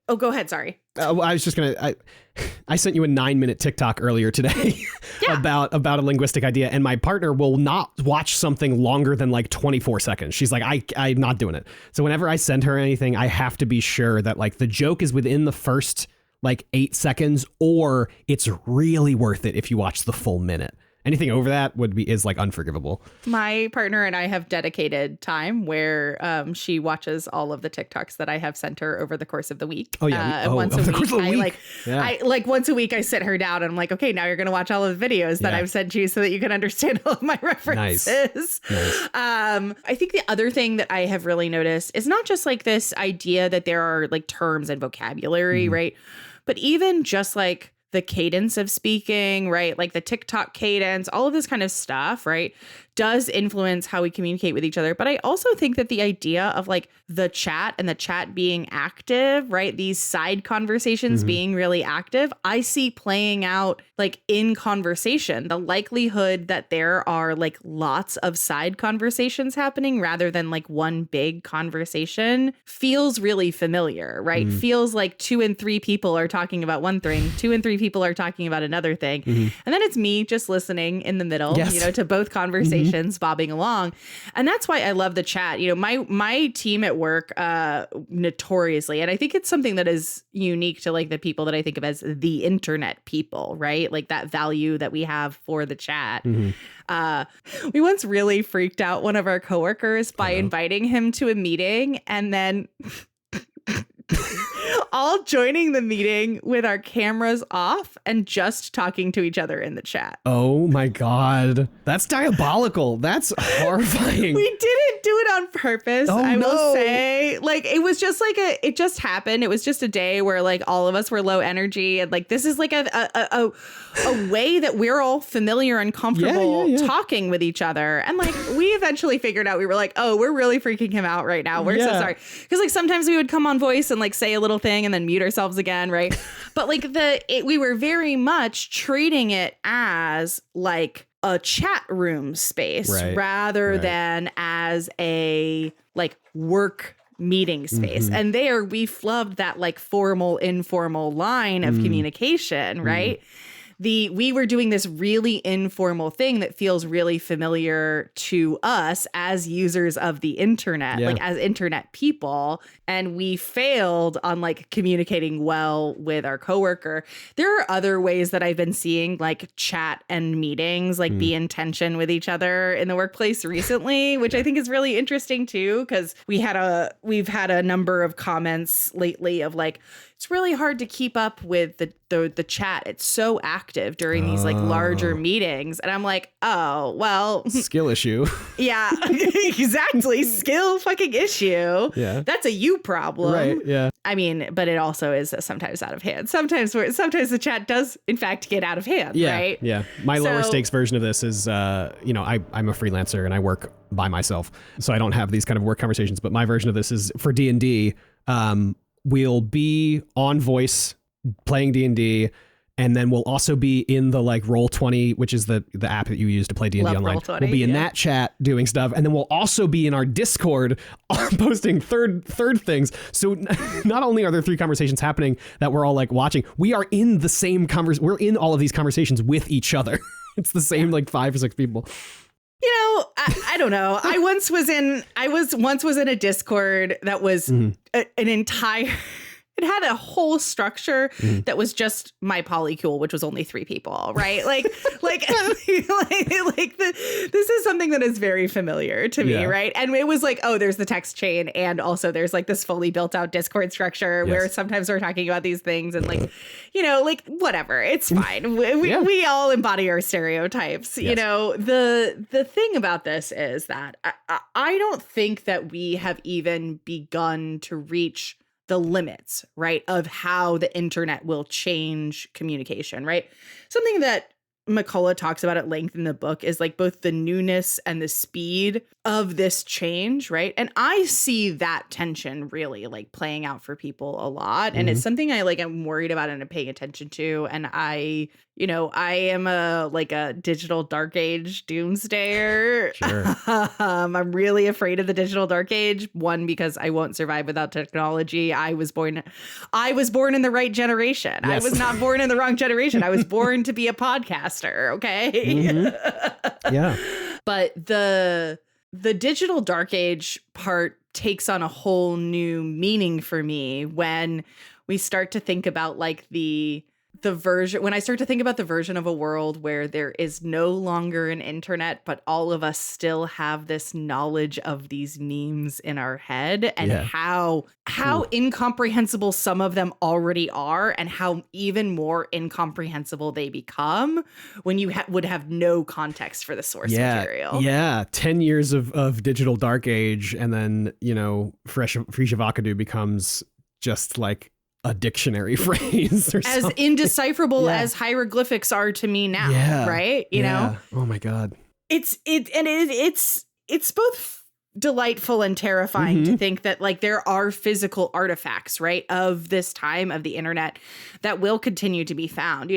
oh, go ahead. Sorry. I was just I sent you a 9-minute TikTok earlier today about a linguistic idea, and my partner will not watch something longer than like 24 seconds. She's like, I'm not doing it. So whenever I send her anything, I have to be sure that like the joke is within the first like 8 seconds, or it's really worth it if you watch the full minute. Anything over that is like unforgivable. My partner and I have dedicated time where she watches all of the TikToks that I have sent her over the course of the week. Oh yeah, once a week. I like once a week I sit her down and I'm like, okay, now you're going to watch all of the videos that I've sent you so that you can understand all of my references. Nice. I think the other thing that I have really noticed is not just like this idea that there are like terms and vocabulary, right? But even just like the cadence of speaking, right? Like the TikTok cadence, all of this kind of stuff, right? Does influence how we communicate with each other. But I also think that the idea of like the chat and the chat being active, right? These side conversations being really active, I see playing out like in conversation. The likelihood that there are like lots of side conversations happening rather than like one big conversation feels really familiar, right? Feels like 2 and 3 people are talking about one thing, 2 and 3 people are talking about another thing. And then it's me just listening in the middle, you know, to both conversations. Bobbing along. And that's why I love the chat. You know, my team at work notoriously, and I think it's something that is unique to like the people that I think of as the internet people, right? Like that value that we have for the chat. We once really freaked out one of our coworkers by inviting him to a meeting and then all joining the meeting with our cameras off and just talking to each other in the chat. Oh my God. That's diabolical. That's horrifying. We didn't do it on purpose. I will say, like, it was just like it just happened. It was just a day where like all of us were low energy. And like, this is like a way that we're all familiar and comfortable talking with each other. And like, we eventually figured out, we were like, oh, we're really freaking him out right now. We're so sorry. Because like sometimes we would come on voice and like say a little thing and then mute ourselves again, right? But like we were very much treating it as like a chat room space rather than as a like work meeting space. And there we flubbed that like formal, informal line of communication, right? We were doing this really informal thing that feels really familiar to us as users of the internet, like as internet people. And we failed on like communicating well with our coworker. There are other ways that I've been seeing like chat and meetings like be in tension with each other in the workplace recently, which I think is really interesting too, because we've had a number of comments lately of like, it's really hard to keep up with the chat. It's so active during these like larger meetings. And I'm like, oh, well. Skill issue. Yeah, exactly. Skill fucking issue. Yeah. That's a you problem. Right. Yeah. I mean, but it also is sometimes out of hand. Sometimes the chat does, in fact, get out of hand, right? Yeah. My lower stakes version of this is, I'm a freelancer and I work by myself, so I don't have these kind of work conversations. But my version of this is for D&D. We'll be on voice playing D&D. And then we'll also be in the like Roll20, which is the app that you use to play D&D online. Roll20, we'll be in that chat doing stuff. And then we'll also be in our Discord posting third things. So not only are there 3 conversations happening that we're all like watching, we are in the same we're in all of these conversations with each other. It's the same like 5 or 6 people. You know, I don't know. I once was in a Discord that was an entire... It had a whole structure that was just my polycule, which was only 3 people, right? This is something that is very familiar to me, right? And it was like, oh, there's the text chain, and also there's like this fully built out Discord structure where sometimes we're talking about these things, and like, you know, like whatever, it's fine. We all embody our stereotypes. You know, the thing about this is that I don't think that we have even begun to reach the limits, right, of how the internet will change communication, right? Something that McCullogh talks about at length in the book is like both the newness and the speed of this change, right? And I see that tension really like playing out for people a lot. And it's something I'm worried about and I'm paying attention to. And I am a digital dark age doomsdayer. Sure. I'm really afraid of the digital dark age. One, because I won't survive without technology. I was born in the right generation. Yes. I was not born in the wrong generation. I was born to be a podcaster. Okay. Yeah. But the digital dark age part takes on a whole new meaning for me when we start to think about like when I start to think about the version of a world where there is no longer an internet, but all of us still have this knowledge of these memes in our head, and how incomprehensible some of them already are, and how even more incomprehensible they become when you would have no context for the source material. Yeah, 10 years of digital dark age, and then, Frisha Vakadu becomes just like a dictionary phrase or as something. Indecipherable as hieroglyphics are to me now, right? You know? Oh my God. It's both delightful and terrifying to think that like there are physical artifacts, right, of this time of the internet that will continue to be found,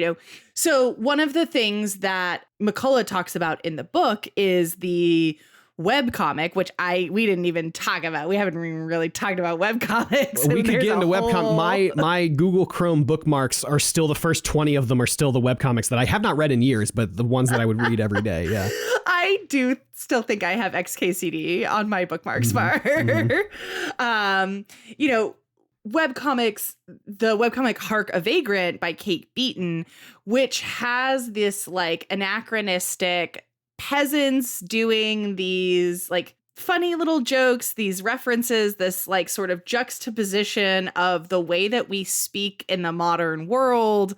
So one of the things that McCullogh talks about in the book is the webcomic, which we didn't even talk about. We haven't even really talked about webcomics. We could get into webcomics. My Google Chrome bookmarks are still, the first 20 of them are still the webcomics that I have not read in years, but the ones that I would read every day. Yeah. I do still think I have XKCD on my bookmarks bar. Webcomics, the webcomic Hark a Vagrant by Kate Beaton, which has this like anachronistic peasants doing these like funny little jokes, these references, this like sort of juxtaposition of the way that we speak in the modern world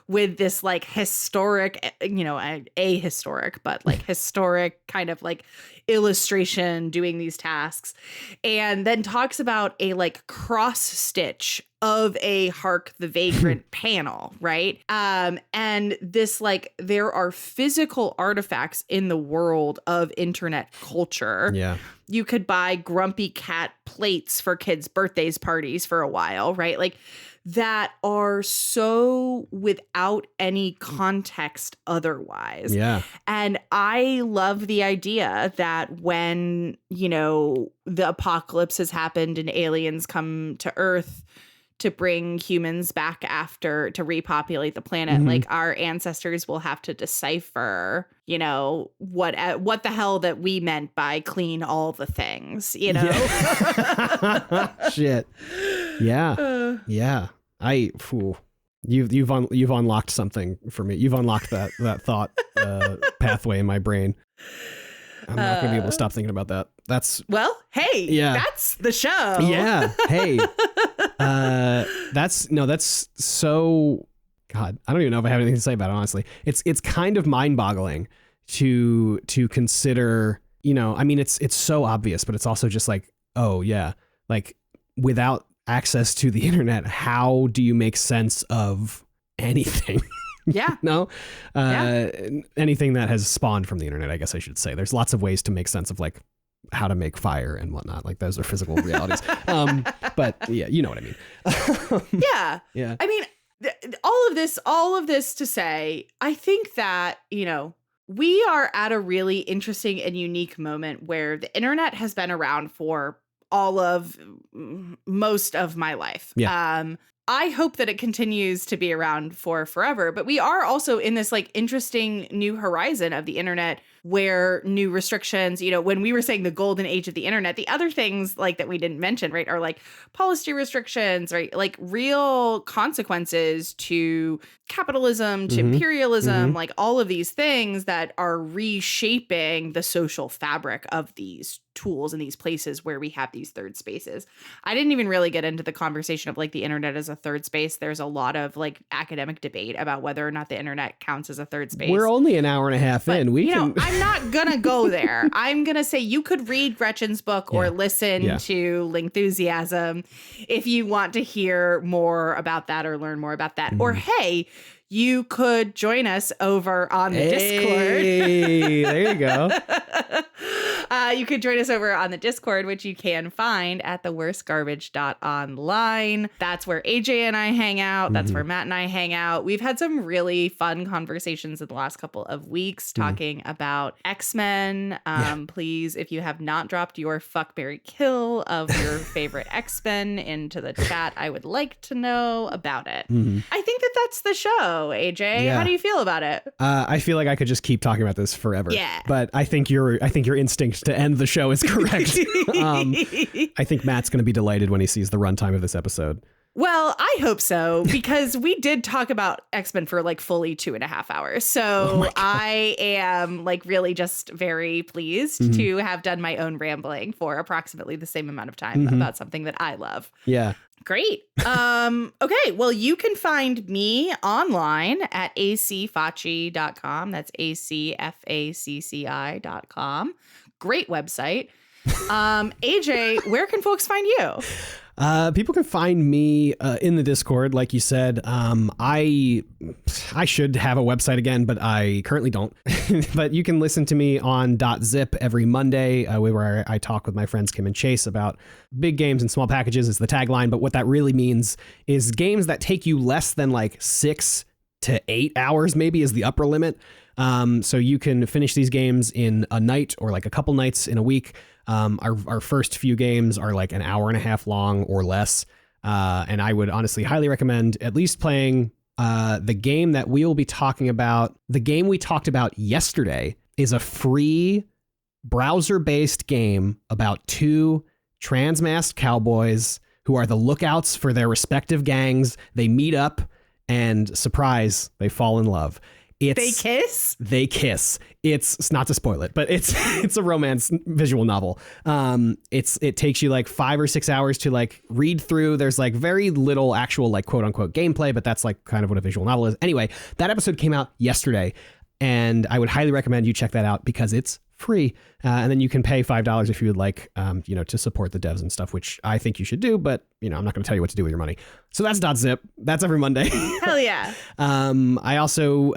with this like historic, ahistoric, but like historic kind of like illustration doing these tasks, and then talks about a like cross stitch of a Hark the Vagrant panel, right? And this like there are physical artifacts in the world of internet culture. Yeah. You could buy grumpy cat plates for kids' birthdays parties for a while, right? Like that are so without any context otherwise. Yeah. And I love the idea that when, the apocalypse has happened and aliens come to Earth to bring humans back to repopulate the planet, like our ancestors will have to decipher, what the hell that we meant by clean all the things, Yeah. Shit. Yeah. Yeah. You've unlocked something for me. You've unlocked that thought pathway in my brain. I'm not going to be able to stop thinking about that. That's that's the show. Yeah. Hey, that's so, God, I don't even know if I have anything to say about it, honestly. It's kind of mind-boggling to consider, it's so obvious, but it's also just like, oh yeah, like without access to the internet, how do you make sense of anything? Yeah. No? Anything that has spawned from the internet, I guess I should say. There's lots of ways to make sense of like how to make fire and whatnot. Like those are physical realities. But yeah, you know what I mean. Yeah. Yeah. I mean, all of this to say, I think that, you know, we are at a really interesting and unique moment where the internet has been around for most of my life. Yeah. I hope that it continues to be around for forever, but we are also in this like interesting new horizon of the internet where new restrictions, you know, when we were saying the golden age of the internet, the other things like that we didn't mention, right, are like policy restrictions, right, like real consequences to capitalism, to imperialism, like all of these things that are reshaping the social fabric of these tools and these places where we have these third spaces. I didn't even really get into the conversation of like the internet as a third space. There's a lot of like academic debate about whether or not the internet counts as a third space. We're only an hour and a half in. We can. I'm not gonna go there. I'm gonna say you could read Gretchen's book or listen to Lingthusiasm if you want to hear more about that or learn more about that. Or hey, you could join us over on the Discord. There you go. You could join us over on the Discord, which you can find at theworstgarbage.online. That's where AJ and I hang out. That's where Matt and I hang out. We've had some really fun conversations in the last couple of weeks talking about X-Men. Please, if you have not dropped your fuck, marry, kill of your favorite X-Men into the chat, I would like to know about it. I think that that's the show, AJ. Yeah. How do you feel about it? I feel like I could just keep talking about this forever. Yeah. But I think your instinct to end the show is correct. I think Matt's going to be delighted when he sees the runtime of this episode. Well, I hope so, because we did talk about X-Men for like fully 2.5 hours. So I am like really just very pleased to have done my own rambling for approximately the same amount of time about something that I love. Yeah. Great. Okay. Well, you can find me online at acfacci.com. That's acfacci.com. Great website. AJ, where can folks find you? People can find me in the Discord, like you said. I should have a website again, but I currently don't. But you can listen to me on .zip every Monday, where I talk with my friends Kim and Chase about big games and small packages is the tagline. But what that really means is games that take you less than like 6 to 8 hours, maybe, is the upper limit. So you can finish these games in a night or like a couple nights in a week. Our first few games are like an hour and a half long or less. And I would honestly highly recommend at least playing the game that we will be talking about. The game we talked about yesterday is a free browser-based game about two trans-masked cowboys who are the lookouts for their respective gangs. They meet up and, surprise, they fall in love. They kiss? They kiss. It's not to spoil it, but it's a romance visual novel. It takes you like 5 or 6 hours to like read through. There's like very little actual like quote unquote gameplay, but that's like kind of what a visual novel is. Anyway, that episode came out yesterday, and I would highly recommend you check that out because it's free. And then you can pay $5 if you would like, to support the devs and stuff, which I think you should do, but I'm not going to tell you what to do with your money. So that's .zip. That's every Monday. Hell yeah. I also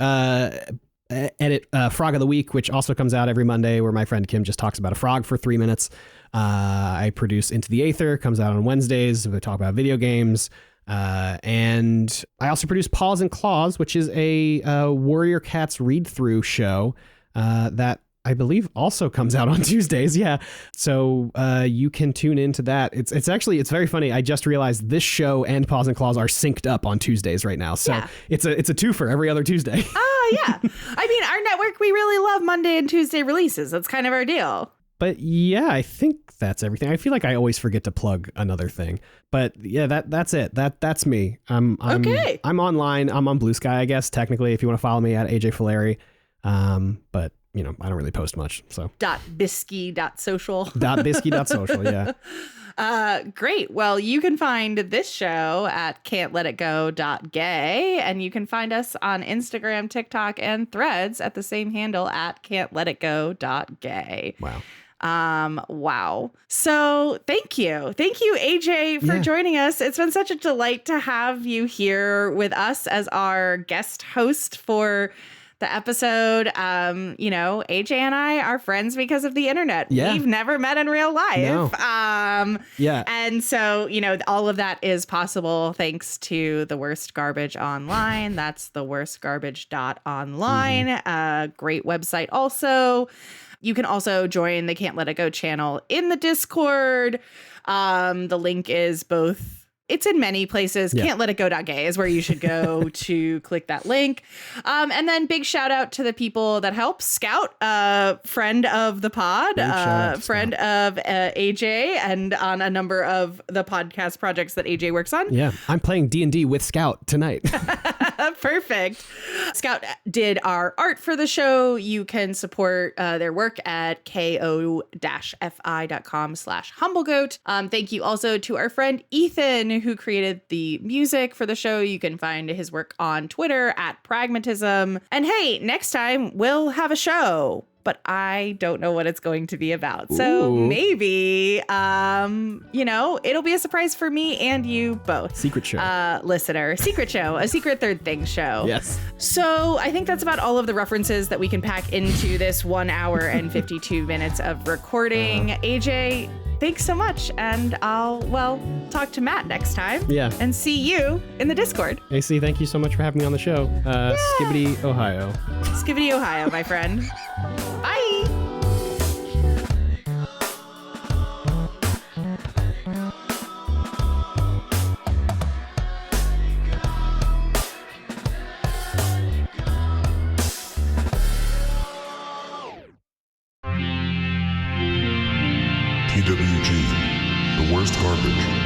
edit Frog of the Week, which also comes out every Monday, where my friend Kim just talks about a frog for 3 minutes. I produce Into the Aether, comes out on Wednesdays. We talk about video games. And I also produce Paws and Claws, which is a Warrior Cats read-through show that I believe also comes out on Tuesdays. Yeah. So you can tune into that. It's very funny. I just realized this show and Paws and Claws are synced up on Tuesdays right now. So it's a twofer every other Tuesday. Oh, yeah. I mean, our network, we really love Monday and Tuesday releases. That's kind of our deal. But yeah, I think that's everything. I feel like I always forget to plug another thing. But yeah, that's it. That's me. Okay. I'm online. I'm on Blue Sky, I guess, technically, if you want to follow me at AJ Fileri. But I don't really post much. So .bisky.social. .bisky.social, yeah. Great. Well, you can find this show at can'tletitgo.gay, and you can find us on Instagram, TikTok, and Threads at the same handle at can'tletitgo.gay. Wow. Wow. So thank you. Thank you, AJ, for joining us. It's been such a delight to have you here with us as our guest host for the episode. AJ and I are friends because of the internet. Yeah. We've never met in real life. No. And so, all of that is possible thanks to The Worst Garbage Online. That's theworstgarbage.online. Great website also. You can also join the Can't Let It Go channel in the Discord. The link is it's in many places. Yeah. Can'tletitgo.gay is where you should go to click that link. And then big shout out to the people that help. Scout, friend of the pod, friend of AJ, and on a number of the podcast projects that AJ works on. Yeah, I'm playing D&D with Scout tonight. Perfect. Scout did our art for the show. You can support their work at ko-fi.com/humblegoat. Thank you also to our friend Ethan, who created the music for the show. You can find his work on Twitter at Pragmatism. And hey, next time we'll have a show, but I don't know what it's going to be about. So maybe, it'll be a surprise for me and you both. Secret show. Listener. Secret show. A secret third thing show. Yes. So I think that's about all of the references that we can pack into this 1 hour and 52 minutes of recording. AJ, thanks so much. And I'll, talk to Matt next time. Yeah. And see you in the Discord. AC, thank you so much for having me on the show. Skibbity, Ohio. Skibbity, Ohio, my friend. Bye. TWG, The Worst Garbage.